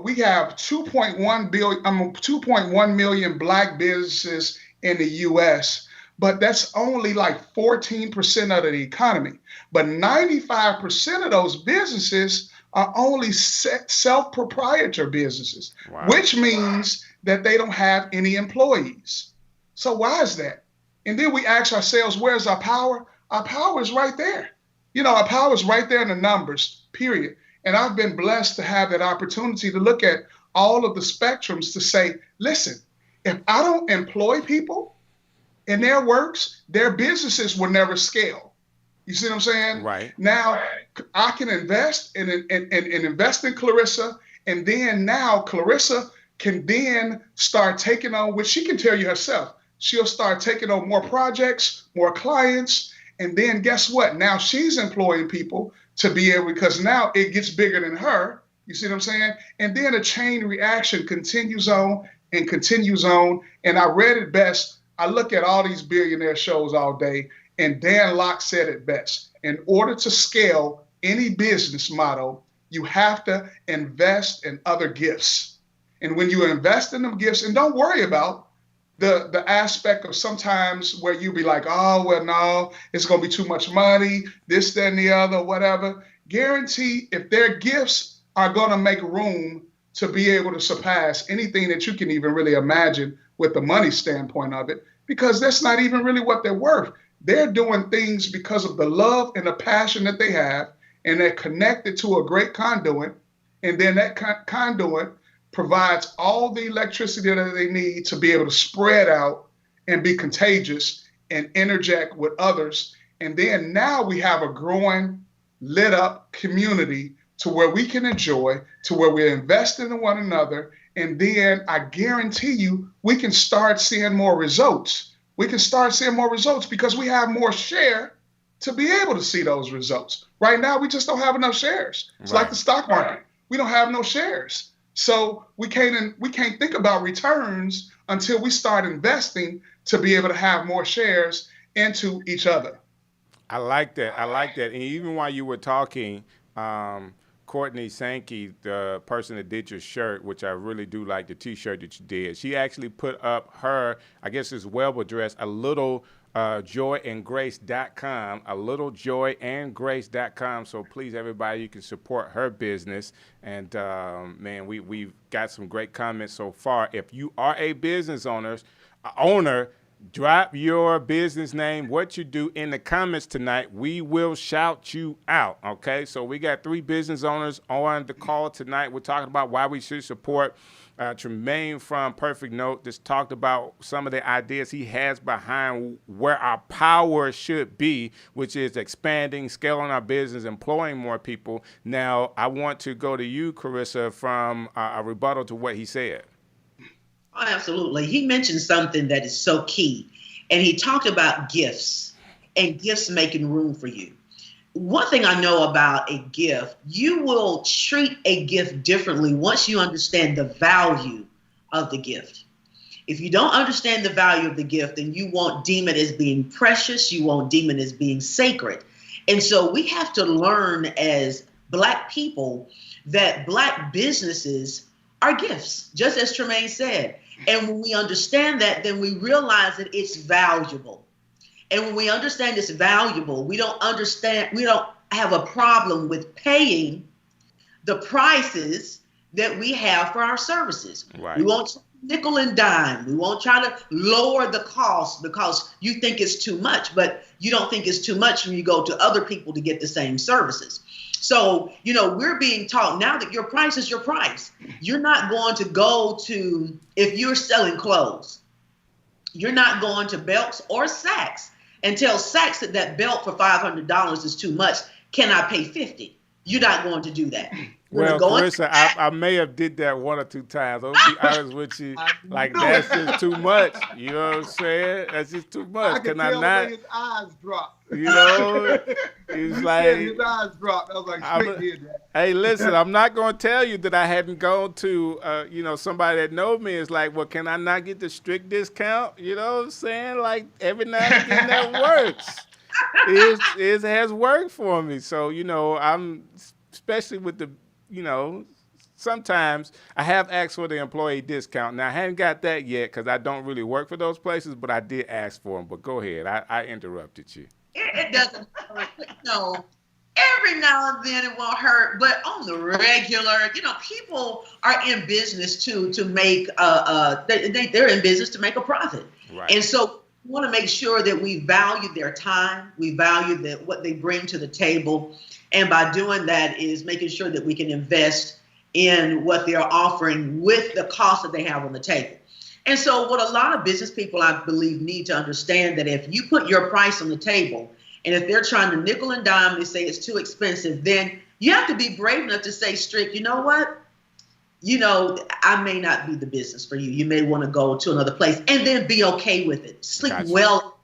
We have 2.1 million Black businesses in the U.S., but that's only like 14% of the economy. But 95% of those businesses are only self-proprietor businesses, wow. which means that they don't have any employees. So why is that? And then we ask ourselves, where's our power? Our power is right there. Our power is right there in the numbers, period. And I've been blessed to have that opportunity to look at all of the spectrums to say, listen, if I don't employ people in their works, their businesses will never scale. You see what I'm saying? Right. Now I can invest and invest in Clarissa, and then now Clarissa can then start taking on, which she can tell you herself, she'll start taking on more projects, more clients, and then guess what? Now she's employing people to be able, because now it gets bigger than her. You see what I'm saying? And then a chain reaction continues on and continues on. And I read it best. I look at all these billionaire shows all day, and Dan Locke said it best. In order to scale any business model, you have to invest in other gifts. And when you invest in them gifts, and don't worry about the aspect of sometimes where you be like, oh, well, no, it's going to be too much money, this, that, and the other, whatever. Guarantee if their gifts are going to make room to be able to surpass anything that you can even really imagine with the money standpoint of it, because that's not even really what they're worth. They're doing things because of the love and the passion that they have, and they're connected to a great conduit, and then that conduit provides all the electricity that they need to be able to spread out and be contagious and interject with others. And then now we have a growing, lit up community to where we can enjoy, to where we're investing in one another. And then I guarantee you, we can start seeing more results. We can start seeing more results because we have more share to be able to see those results. Right now, we just don't have enough shares. It's like the stock market. We don't have no shares. So we can't think about returns until we start investing to be able to have more shares into each other. I like that. And even while you were talking, Courtney Sankey, the person that did your shirt, which I really do like the T-shirt that you did, she actually put up her, I guess it's web address, a little joyandgrace.com, a little joyandgrace.com. So please, everybody, you can support her business. And man, we've got some great comments so far. If you are a business owner, drop your business name, what you do in the comments tonight. We will shout you out, okay? So we got 3 business owners on the call tonight. We're talking about why we should support Tremayne from Perfect Note. Just talked about some of the ideas he has behind where our power should be, which is expanding, scaling our business, employing more people. Now, I want to go to you, Carissa, from a rebuttal to what he said. Oh, absolutely. He mentioned something that is so key, and he talked about gifts and gifts making room for you. One thing I know about a gift, you will treat a gift differently once you understand the value of the gift. If you don't understand the value of the gift, then you won't deem it as being precious. You won't deem it as being sacred. And so we have to learn as Black people that Black businesses are gifts, just as Tremayne said. And when we understand that, then we realize that it's valuable. And when we understand it's valuable, we don't have a problem with paying the prices that we have for our services. Right. We won't nickel and dime. We won't try to lower the cost because you think it's too much, but you don't think it's too much when you go to other people to get the same services. So, we're being taught now that your price is your price. You're not going to go to, if you're selling clothes, you're not going to Belks or Saks and tell Saks that belt for $500 is too much. Can I pay $50? you're not going to do that. Well, Carissa, I may have did that one or two times. I'll be honest with you. Like, that's just too much. You know what I'm saying? That's just too much. I could Can I tell not? the way his eyes dropped. You know, it's like his eyes dropped. I was like, Strick did that. Hey, listen, I'm not going to tell you that I hadn't gone to, somebody that knows me is like, well, can I not get the Strick discount? You know what I'm saying? Like, every now and again that works. It has worked for me. So, I'm, especially with the, sometimes I have asked for the employee discount. Now, I haven't got that yet because I don't really work for those places, but I did ask for them. But go ahead. I interrupted you. It doesn't hurt. Every now and then it won't hurt, but on the regular, people are in business to make they're in business to make a profit. Right. And so we want to make sure that we value their time, we value what they bring to the table, and by doing that is making sure that we can invest in what they are offering with the cost that they have on the table. And so what a lot of business people, I believe, need to understand that if you put your price on the table, and if they're trying to nickel and dime, they say it's too expensive, then you have to be brave enough to say, Strick, you know what? I may not be the business for you. You may want to go to another place, and then be okay with it. Sleep well,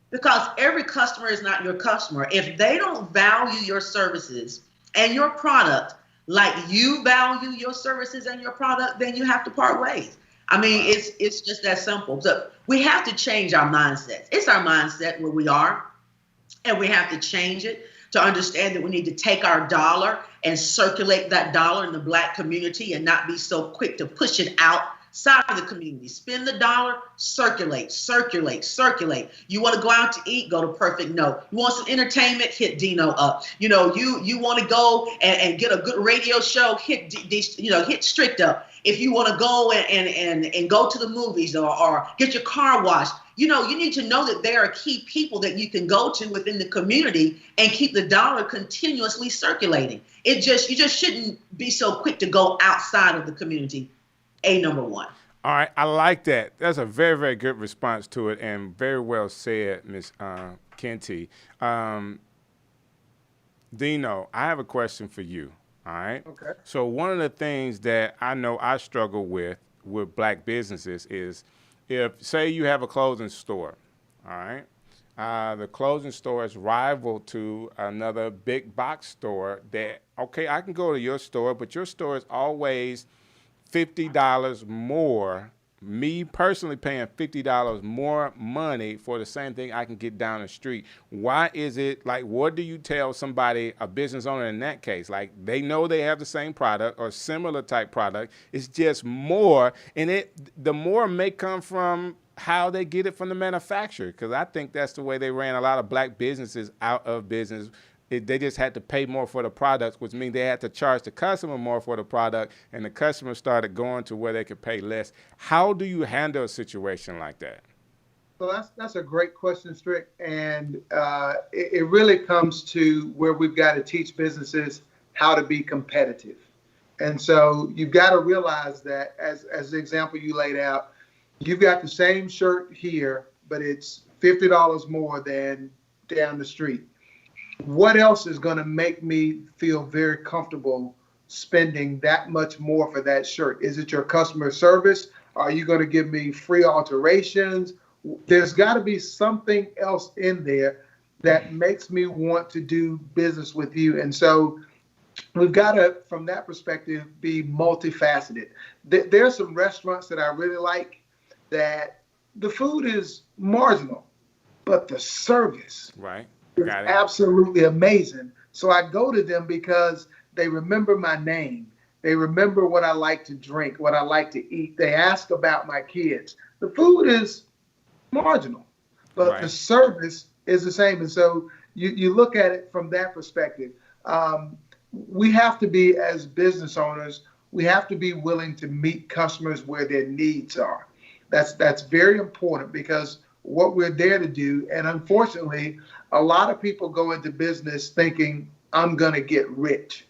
because every customer is not your customer. If they don't value your services and your product like you value your services and your product, then you have to part ways. I mean, it's just that simple. So we have to change our mindsets. It's our mindset where we are, and we have to change it to understand that we need to take our dollar and circulate that dollar in the Black community and not be so quick to push it outside of the community. Spend the dollar, circulate, circulate, circulate. You want to go out to eat, go to Perfect No. You want some entertainment, hit Dino up. You want to go and get a good radio show, hit Strict up. If you want to go and go to the movies or get your car washed, you need to know that there are key people that you can go to within the community and keep the dollar continuously circulating. You just shouldn't be so quick to go outside of the community. Number one. All right, I like that. That's a very, very good response to it, and very well said, Ms. Kenty. Dino, I have a question for you. All right. Okay. So one of the things that I know I struggle with Black businesses is, if, say, you have a clothing store, all right, the clothing store is rival to another big box store that, okay, I can go to your store, but your store is always $50 more, me personally paying $50 more money for the same thing I can get down the street. Why is it, like, what do you tell somebody, a business owner in that case? Like, they know they have the same product or similar type product. It's just more, and the more may come from how they get it from the manufacturer, because I think that's the way they ran a lot of Black businesses out of business. They just had to pay more for the products, which means they had to charge the customer more for the product, and the customer started going to where they could pay less. How do you handle a situation like that? So that's a great question, Strick, and it really comes to where we've got to teach businesses how to be competitive. And so you've got to realize that, as the example you laid out, you've got the same shirt here, but it's $50 more than down the street. What else is going to make me feel very comfortable spending that much more for that shirt? Is it your customer service? Are you going to give me free alterations? There's got to be something else in there that makes me want to do business with you. And so we've got to, from that perspective, be multifaceted. There's some restaurants that I really like that the food is marginal, but the service. Right. It's absolutely amazing. So I go to them because they remember my name. They remember what I like to drink, what I like to eat. They ask about my kids. The food is marginal, but the service is the same. And so you look at it from that perspective. We have to be, as business owners, we have to be willing to meet customers where their needs are. That's very important, because what we're there to do, and unfortunately, a lot of people go into business thinking, I'm going to get rich.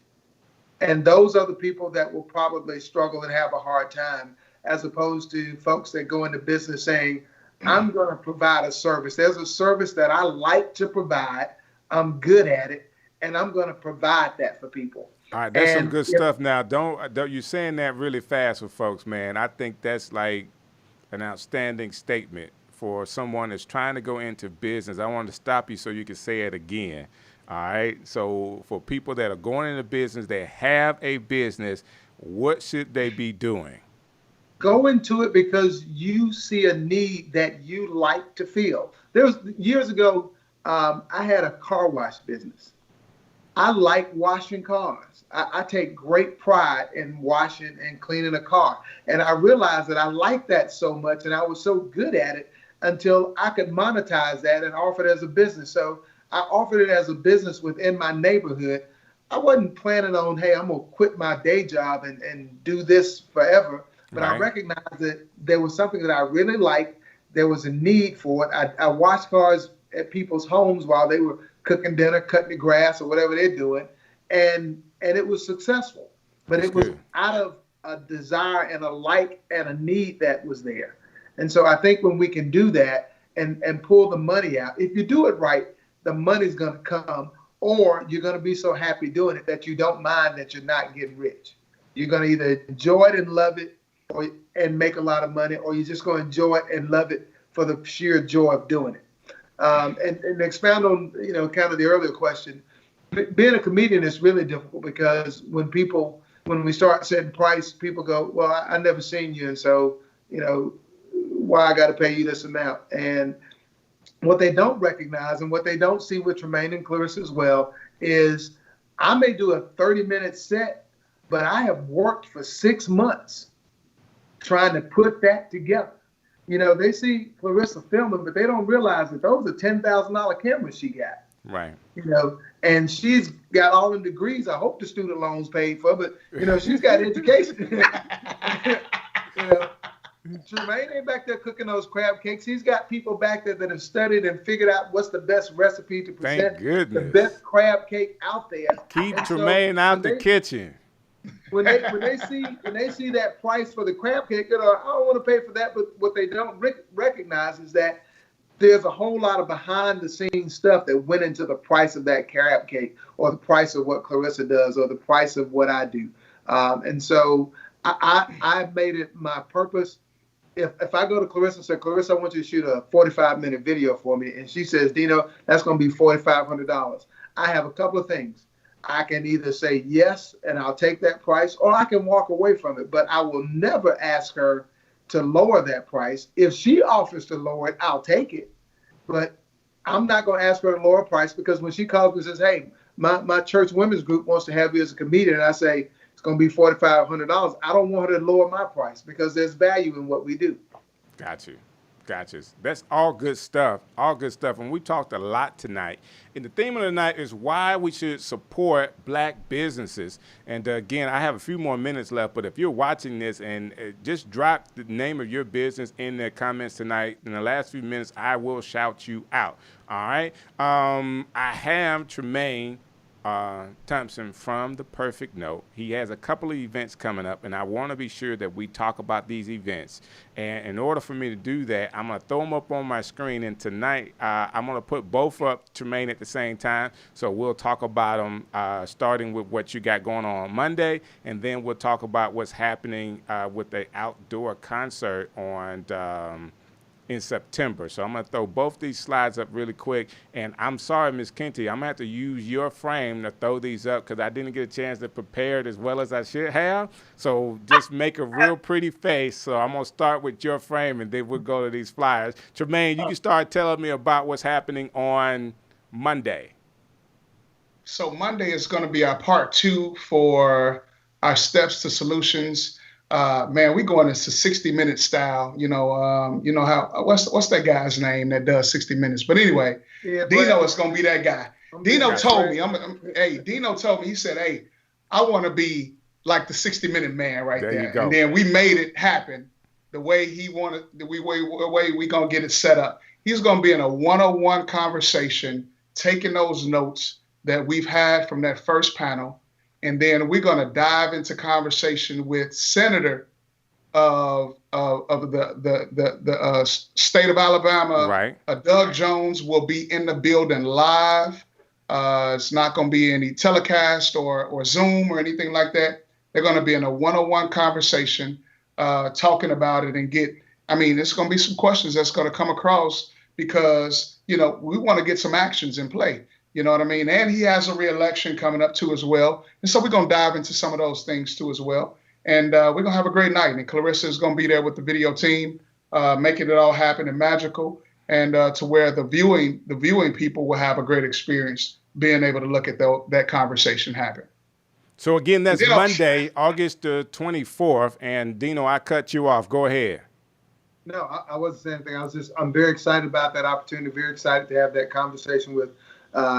And those are the people that will probably struggle and have a hard time, as opposed to folks that go into business saying, I'm going to provide a service. There's a service that I like to provide. I'm good at it. and I'm going to provide that for people. All right, that's some And good if stuff. Now, don't you're saying that really fast for folks, man. I think that's like an outstanding statement for someone that's trying to go into business. I wanted to stop you so you can say it again. All right. So for people that are going into business, they have a business, what should they be doing? go into it because you see a need that you like to fill. There was years ago, I had a car wash business. I like washing cars. I take great pride in washing and cleaning a car. And I realized that I liked that so much and I was so good at it until I could monetize that and offer it as a business. So I offered it as a business within my neighborhood. I wasn't planning on, hey, I'm going to quit my day job and do this forever. But I recognized that there was something that I really liked. There was a need for it. I washed cars at people's homes while they were cooking dinner, cutting the grass, or whatever they're doing, and it was successful. But it was out of a desire and a like and a need that was there. And so I think when we can do that and pull the money out, if you do it right, the money's going to come, or you're going to be so happy doing it that you don't mind that you're not getting rich. You're going to either enjoy it and love it, and make a lot of money, or you're just going to enjoy it and love it for the sheer joy of doing it. And expound on, kind of the earlier question, being a comedian is really difficult because when we start setting price, people go, well, I never seen you. And so, why I got to pay you this amount? And what they don't recognize and what they don't see with Tremayne and Clarissa as well is I may do a 30-minute set, but I have worked for 6 months trying to put that together. They see Clarissa filming, but they don't realize that those are $10,000 cameras she got. Right. And she's got all the degrees. I hope the student loans paid for, but she's got education. Tremayne ain't back there cooking those crab cakes. He's got people back there that have studied and figured out what's the best recipe to present the best crab cake out there. Keep Tremayne out the kitchen. When they see that price for the crab cake, I don't want to pay for that. But what they don't recognize is that there's a whole lot of behind the scenes stuff that went into the price of that crab cake, or the price of what Clarissa does, or the price of what I do. And so I made it my purpose. If I go to Clarissa and say, Clarissa, I want you to shoot a 45-minute video for me, and she says, Dino, that's going to be $4,500. I have a couple of things. I can either say yes, and I'll take that price, or I can walk away from it. But I will never ask her to lower that price. If she offers to lower it, I'll take it. But I'm not going to ask her to lower price, because when she calls me and says, hey, my church women's group wants to have you as a comedian, and I say it's going to be $4,500, I don't want her to lower my price because there's value in what we do. Got you. That's all good stuff. And we talked a lot tonight. And the theme of the night is why we should support black businesses. And again, I have a few more minutes left, but if you're watching this, and just drop the name of your business in the comments tonight. In the last few minutes, I will shout you out. All right. I have Tremayne Thompson from The Perfect Note. He has a couple of events coming up, and I want to be sure that we talk about these events. And in order for me to do that, I'm going to throw them up on my screen. And tonight, I'm going to put both up, Tremayne, at the same time. So we'll talk about them, starting with what you got going on Monday, and then we'll talk about what's happening with the outdoor concert on in September. So I'm going to throw both these slides up really quick. And I'm sorry, Ms. Kenty, I'm going to have to use your frame to throw these up because I didn't get a chance to prepare it as well as I should have. So just make a real pretty face. So I'm going to start with your frame, and then we'll go to these flyers. Tremayne, you can start telling me about what's happening on Monday. So Monday is going to be our part 2 for our Steps to Solutions. Man, we going into 60-minute style. How what's that guy's name that does 60 minutes? But anyway, Dino is gonna be that guy. Dino told me, Dino told me, he said, hey, I want to be like the 60-minute man right there. And then we made it happen the way he wanted, the way we gonna get it set up. He's gonna be in a one-on-one conversation, taking those notes that we've had from that first panel. And then we're going to dive into conversation with Senator of the state of Alabama. Right. Doug Jones will be in the building live. It's not going to be any telecast or Zoom or anything like that. They're going to be in a one-on-one conversation, talking about it and it's going to be some questions that's going to come across because, we want to get some actions in play. You know what I mean? And he has a re-election coming up too as well. And so we're going to dive into some of those things too as well. And we're going to have a great night. And Clarissa is going to be there with the video team, making it all happen and magical. And to where the viewing people will have a great experience being able to look at that conversation happen. So again, that's Monday, August the 24th. And Dino, I cut you off. Go ahead. No, I wasn't saying anything. I'm very excited about that opportunity. Very excited to have that conversation with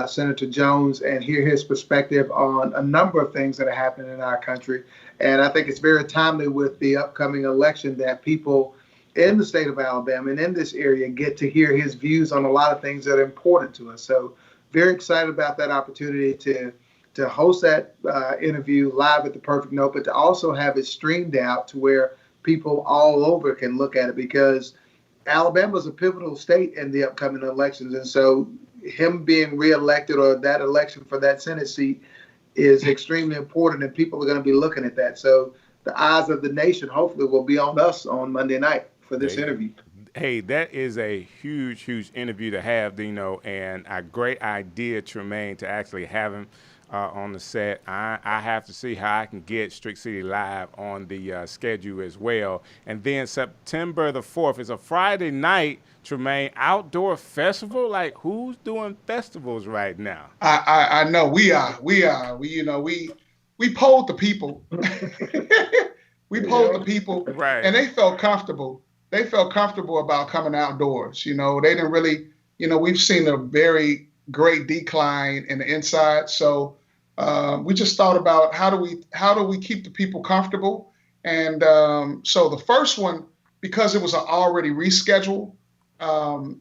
Senator Jones and hear his perspective on a number of things that are happening in our country. And I think it's very timely with the upcoming election that people in the state of Alabama and in this area get to hear his views on a lot of things that are important to us. So very excited about that opportunity to host that interview live at the Perfect Note, but to also have it streamed out to where people all over can look at it, because Alabama is a pivotal state in the upcoming elections. And so him being reelected, or that election for that Senate seat, is extremely important, and people are going to be looking at that. So the eyes of the nation hopefully will be on us on Monday night for this interview. Hey, that is a huge, huge interview to have, Dino, and a great idea, Tremayne, to actually have him on the set. I have to see how I can get Strick City Live on the schedule as well. And then September the 4th is a Friday night, Tremayne, outdoor festival. Like, who's doing festivals right now? I know we are. We polled the people. We polled the people, right? And they felt comfortable. They felt comfortable about coming outdoors. They didn't really. We've seen a very great decline in the inside. So we just thought about how do we keep the people comfortable? And so the first one, because it was already rescheduled,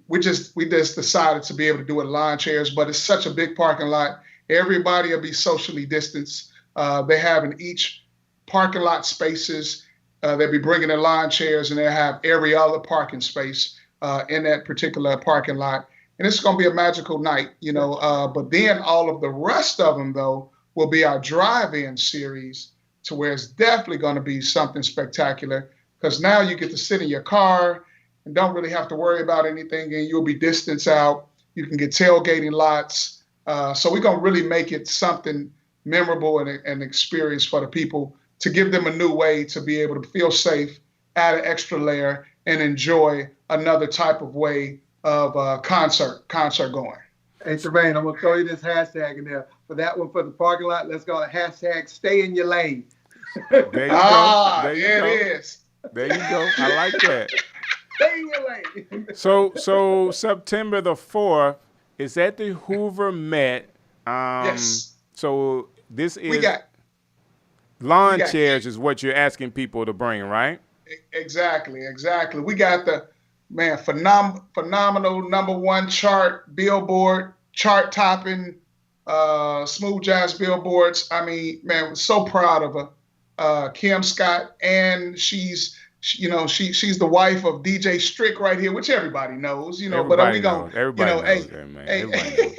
we just decided to be able to do it lawn chairs, but it's such a big parking lot. Everybody will be socially distanced. They have in each parking lot spaces. They'll be bringing in lawn chairs, and they'll have every other parking space in that particular parking lot. And it's going to be a magical night, but then all of the rest of them, though, will be our drive-in series, to where it's definitely going to be something spectacular, because now you get to sit in your car and don't really have to worry about anything, and you'll be distanced out. You can get tailgating lots. So we're going to really make it something memorable and an experience for the people, to give them a new way to be able to feel safe, add an extra layer, and enjoy another type of way of concert going. Hey, Tremayne, I'm going to throw you this hashtag in there. For that one, for the parking lot, let's go hashtag stay in your lane. There you go. There you go. It is. There you go. I like that. Stay in your lane. So September the 4th is at the Hoover Met. Yes. So this is lawn chairs is what you're asking people to bring, right? Exactly. We got the phenomenal #1 chart billboard, chart topping, smooth jazz billboards. I mean, man, we're so proud of her, Kim Scott, and she's the wife of DJ Strick right here, which everybody knows, Everybody but everybody knows that, man. Everybody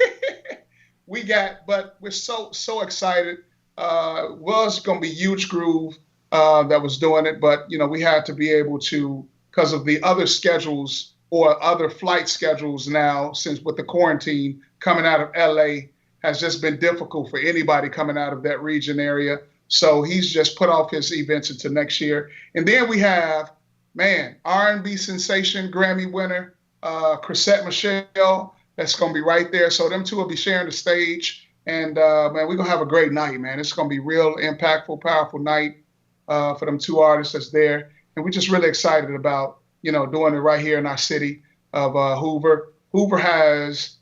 knows. But we're so excited. Was going to be Huge Groove that was doing it, but we had to be able to, because of the other schedules or other flight schedules now, since with the quarantine coming out of LA has just been difficult for anybody coming out of that region area. So he's just put off his events until next year. And then we have, R&B sensation, Grammy winner, Chrisette Michele, that's going to be right there. So them two will be sharing the stage. And, we're going to have a great night, man. It's going to be real impactful, powerful night for them two artists that's there. And we're just really excited about, doing it right here in our city of Hoover. Hoover has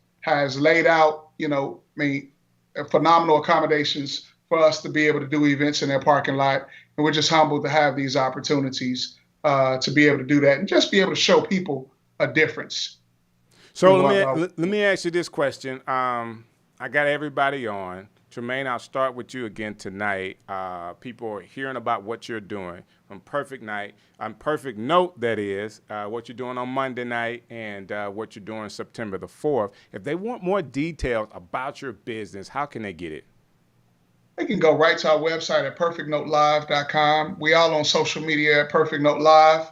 laid out, phenomenal accommodations for us to be able to do events in their parking lot. And we're just humbled to have these opportunities to be able to do that and just be able to show people a difference. So let me ask you this question. I got everybody on. Tremayne, I'll start with you again tonight. People are hearing about what you're doing on Perfect Note, that is, what you're doing on Monday night and what you're doing September the 4th. If they want more details about your business, how can they get it? They can go right to our website at perfectnotelive.com. We all on social media at Perfect Note Live.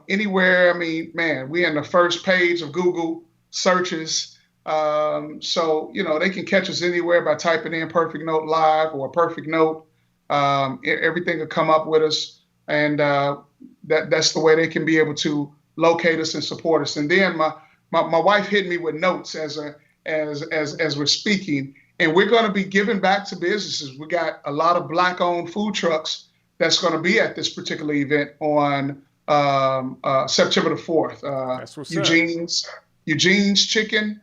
Anywhere. I mean, man, we in the first page of Google searches. So they can catch us anywhere by typing in Perfect Note Live or Perfect Note. Everything will come up with us, and that's the way they can be able to locate us and support us. And then my wife hit me with notes as we're speaking, and we're going to be giving back to businesses. We got a lot of Black-owned food trucks that's going to be at this particular event on September the 4th. That's what's Eugene's Chicken.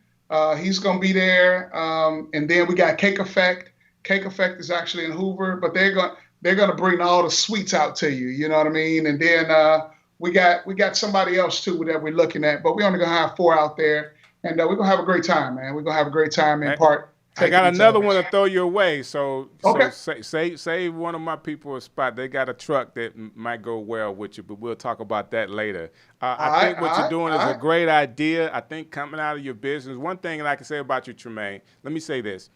He's going to be there. And then we got Cake Effect. Cake Effect is actually in Hoover, but they're going to bring all the sweets out to you. You know what I mean? And then we got somebody else too that we're looking at, but we're only going to have 4 out there, and we're going to have a great time, man. We're going to have a great time in part. I got another one to throw your way. So okay. Save one of my people a spot. They got a truck that might go well with you, but we'll talk about that later. I think what you're doing is a great idea. I think coming out of your business, one thing that I can say about you, Tremayne, let me say this.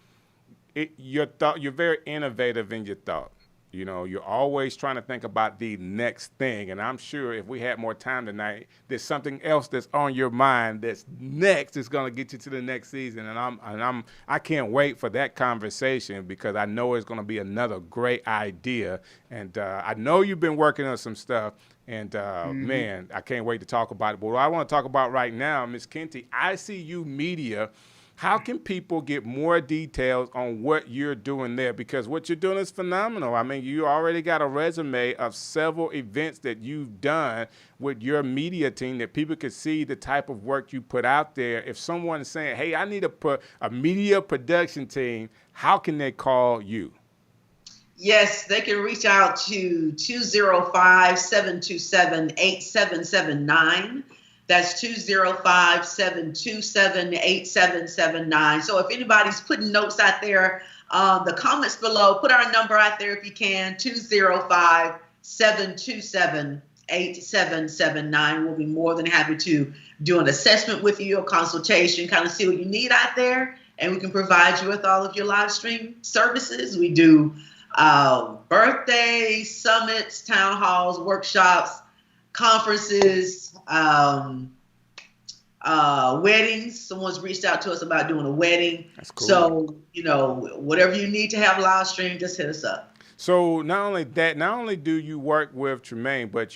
You're very innovative in your thought. You're always trying to think about the next thing. And I'm sure if we had more time tonight, there's something else that's on your mind that's next is going to get you to the next season. And I can't wait for that conversation because I know it's going to be another great idea. And I know you've been working on some stuff. And, man, I can't wait to talk about it. But what I want to talk about right now, Ms. Kenty, ICU Media. How can people get more details on what you're doing there? Because what you're doing is phenomenal. I mean, you already got a resume of several events that you've done with your media team that people could see the type of work you put out there. If someone is saying, hey, I need a media production team, how can they call you? Yes, they can reach out to 205-727-8779. That's 205-727-8779. So if anybody's putting notes out there, the comments below, put our number out there if you can, 205-727-8779. We'll be more than happy to do an assessment with you, a consultation, kind of see what you need out there, and we can provide you with all of your live stream services. We do birthdays, summits, town halls, workshops, conferences, weddings. Someone's reached out to us about doing a wedding. That's cool. So, whatever you need to have live stream, just hit us up. So not only do you work with Tremayne, but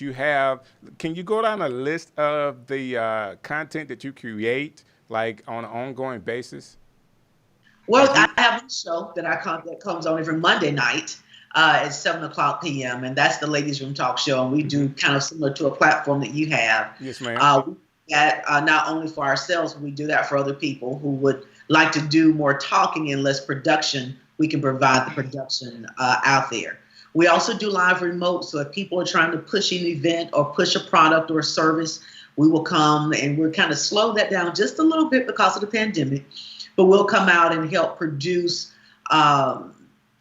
can you go down a list of the content that you create, like on an ongoing basis? Well, I have a show that comes on every Monday night at 7:00 p.m. and that's the Ladies Room Talk Show, and we do kind of similar to a platform that you have. Yes, ma'am. We do that not only for ourselves, we do that for other people who would like to do more talking and less production. We can provide the production out there. We also do live remote, so if people are trying to push an event or push a product or a service, we will come, and we're kind of slow that down just a little bit because of the pandemic, but we'll come out and help produce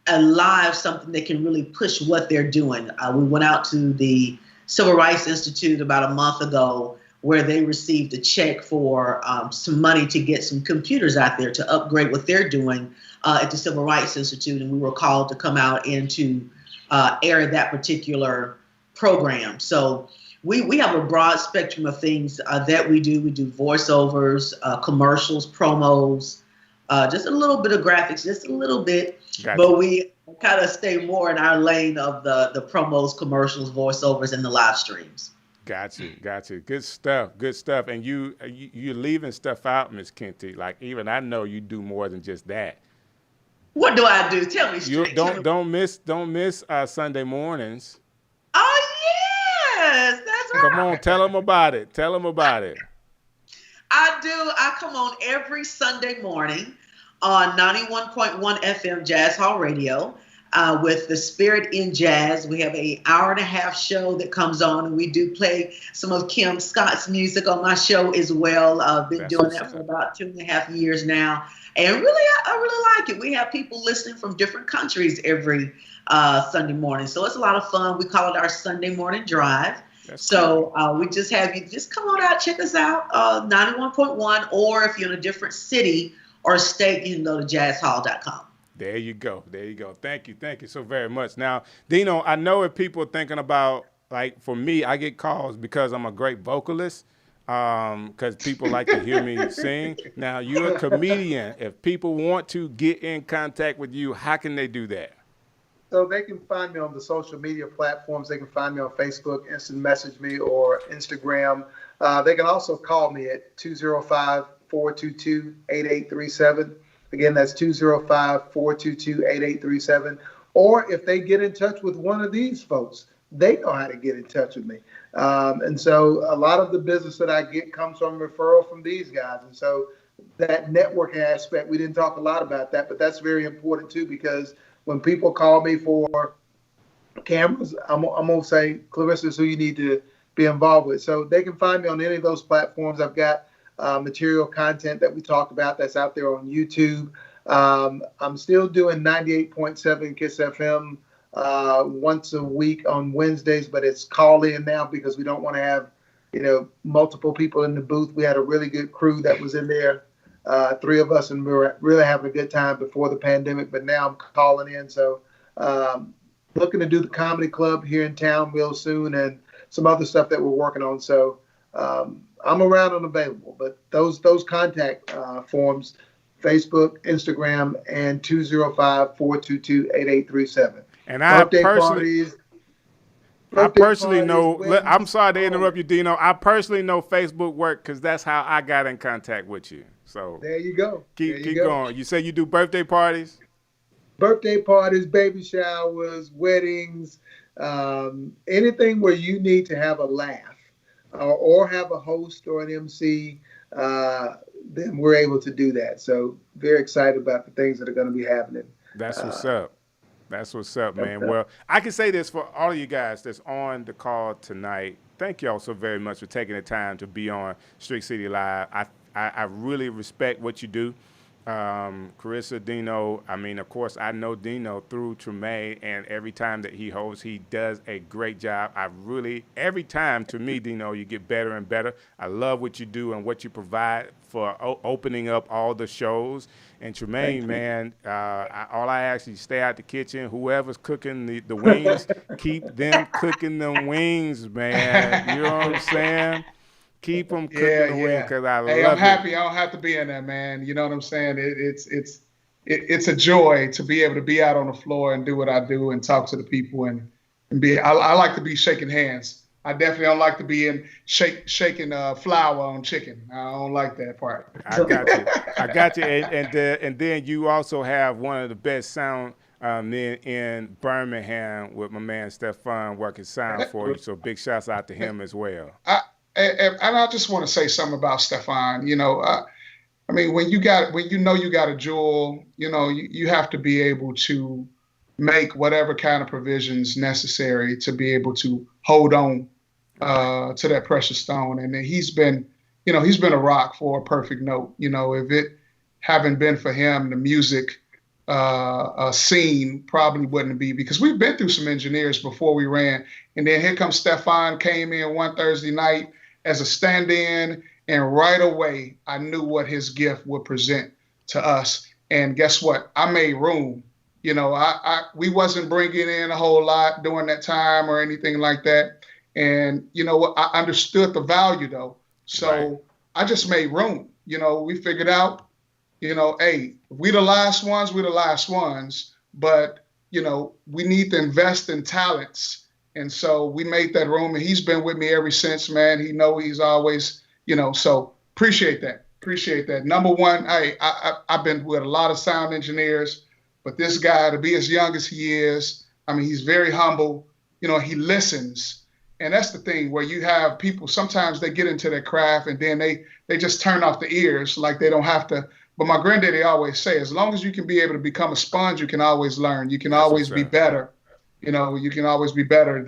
a live something that can really push what they're doing. We went out to the Civil Rights Institute about a month ago where they received a check for some money to get some computers out there to upgrade what they're doing at the Civil Rights Institute. And we were called to come out and to air that particular program. So we have a broad spectrum of things that we do. We do voiceovers, commercials, promos, just a little bit of graphics, just a little bit. Gotcha. But we kind of stay more in our lane of the promos, commercials, voiceovers, and the live streams. Gotcha. Good stuff. And you're leaving stuff out, Miss Kenty. Like, even I know you do more than just that. What do I do? Tell me straight. Don't miss Sunday mornings. Oh yes, that's right. Come on, tell them about it. I do. I come on every Sunday morning on 91.1 FM Jazz Hall Radio. with The Spirit in Jazz. We have an hour-and-a-half show that comes on, and we do play some of Kim Scott's music on my show as well. I've been doing that for about 2.5 years now. And really, I really like it. We have people listening from different countries every Sunday morning. So it's a lot of fun. We call it our Sunday morning drive. We just have you just come on out, check us out, 91.1, or if you're in a different city or state, you can go to jazzhall.com. There you go. There you go. Thank you. Thank you so very much. Now, Dino, I know if people are thinking about, like, for me, I get calls because I'm a great vocalist, because people like to hear me sing. Now, you're a comedian. If people want to get in contact with you, how can they do that? So they can find me on the social media platforms. They can find me on Facebook, instant message me, or Instagram. They can also call me at 205-422-8837. Again, that's 205-422-8837. Or if they get in touch with one of these folks, they know how to get in touch with me. And so a lot of the business that I get comes from referral from these guys. And so that networking aspect, we didn't talk a lot about that, but that's very important too, because when people call me for cameras, I'm going to say, Clarissa is who you need to be involved with. So they can find me on any of those platforms. I've got material content that we talked about that's out there on YouTube. I'm still doing 98.7 KISS FM once a week on Wednesdays, but it's call in now because we don't want to have, multiple people in the booth. We had a really good crew that was in there, 3 of us, and we were really having a good time before the pandemic, but now I'm calling in. So looking to do the comedy club here in town real soon and some other stuff that we're working on. So I'm around and available, but those contact forms, Facebook, Instagram, and 205-422-8837. And I personally know, I'm sorry to interrupt you, Dino. I personally know Facebook work because that's how I got in contact with you. So there you go. Keep going. You say you do birthday parties? Birthday parties, baby showers, weddings, anything where you need to have a laugh or have a host or an MC, then we're able to do that. So very excited about the things that are going to be happening. That's what's up. That's what's up, man. Well, I can say this for all of you guys that's on the call tonight. Thank you all so very much for taking the time to be on Strick City Live. I really respect what you do. Carissa, Dino, I mean, of course, I know Dino through Tremayne, and every time that he hosts, he does a great job. Every time, to me, Dino, you get better and better. I love what you do and what you provide for opening up all the shows. And Tremayne, man, all I ask is stay out the kitchen. Whoever's cooking the wings, keep them cooking them wings, man. You know what I'm saying? Keep them cooking the wings because I love it. I'm happy I don't have to be in there, man. You know what I'm saying? It's a joy to be able to be out on the floor and do what I do and talk to the people and be. I like to be shaking hands. I definitely don't like to be shaking flour on chicken. I don't like that part. I got you. And then you also have one of the best sound men in Birmingham with my man Stefan working sound for you. So big shouts out to him as well. And I just want to say something about Stefan. I mean, when you got a jewel, you have to be able to make whatever kind of provisions necessary to be able to hold on to that precious stone. And he's been a rock for a perfect note. If it haven't been for him, the music scene probably wouldn't be, because we've been through some engineers before we ran. And then here comes Stefan, came in one Thursday night as a stand-in, and right away I knew what his gift would present to us. And guess what? I made room. We wasn't bringing in a whole lot during that time or anything like that. And I understood the value though. So right. I just made room. We figured out, hey, we the last ones, we're the last ones, but we need to invest in talents. And so we made that room, and he's been with me ever since, man. He's always, so appreciate that. Appreciate that. Number one, I've been with a lot of sound engineers, but this guy, to be as young as he is, I mean, he's very humble. He listens. And that's the thing where you have people, sometimes they get into their craft and then they just turn off the ears, like they don't have to But my granddaddy always say, as long as you can be able to become a sponge, you can always learn. You can That's always what's be up. better. You know, you can always be better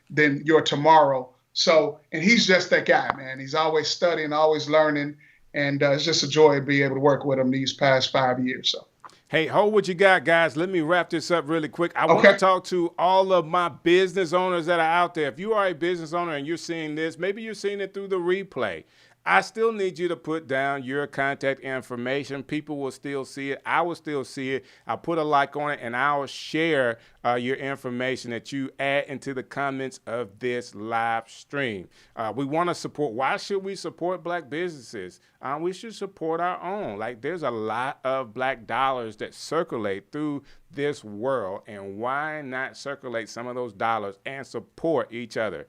than your tomorrow. So, and he's just that guy, man. He's always studying, always learning, and it's just a joy to be able to work with him these past 5 years. So. Hey, hold what you got, guys. Let me wrap this up really quick. I want Okay. to talk to all of my business owners that are out there. If you are a business owner and you're seeing this, maybe you're seeing it through the replay. I still need you to put down your contact information. People will still see it. I will still see it. I'll put a like on it, and I'll share your information that you add into the comments of this live stream. We want to support. Why should we support black businesses? We should support our own. Like, there's a lot of black dollars that circulate through this world, and why not circulate some of those dollars and support each other?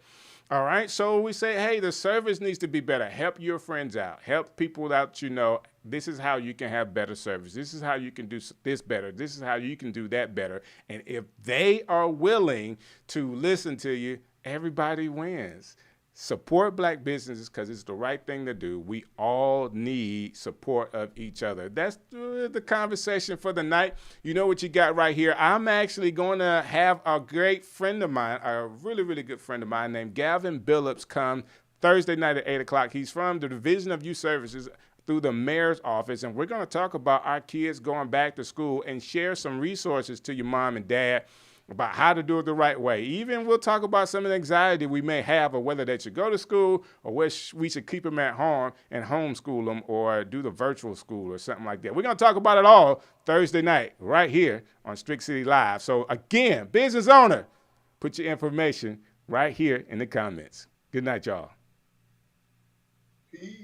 All right, so we say, hey, the service needs to be better. Help your friends out. Help people out, you know, this is how you can have better service. This is how you can do this better. This is how you can do that better. And if they are willing to listen to you, everybody wins. Support black businesses because it's the right thing to do. We all need support of each other. That's the conversation for the night. You know what you got right here. I'm actually going to have a great friend of mine, a really, really good friend of mine named Gavin Billups come Thursday night at 8 o'clock. He's from the Division of Youth Services through the mayor's office, and we're going to talk about our kids going back to school and share some resources to your mom and dad about how to do it the right way. Even we'll talk about some of the anxiety we may have, or whether they should go to school or whether we should keep them at home and homeschool them or do the virtual school or something like that. We're going to talk about it all Thursday night right here on Strick City Live. So again, business owner, put your information right here in the comments. Good night, y'all. Peace.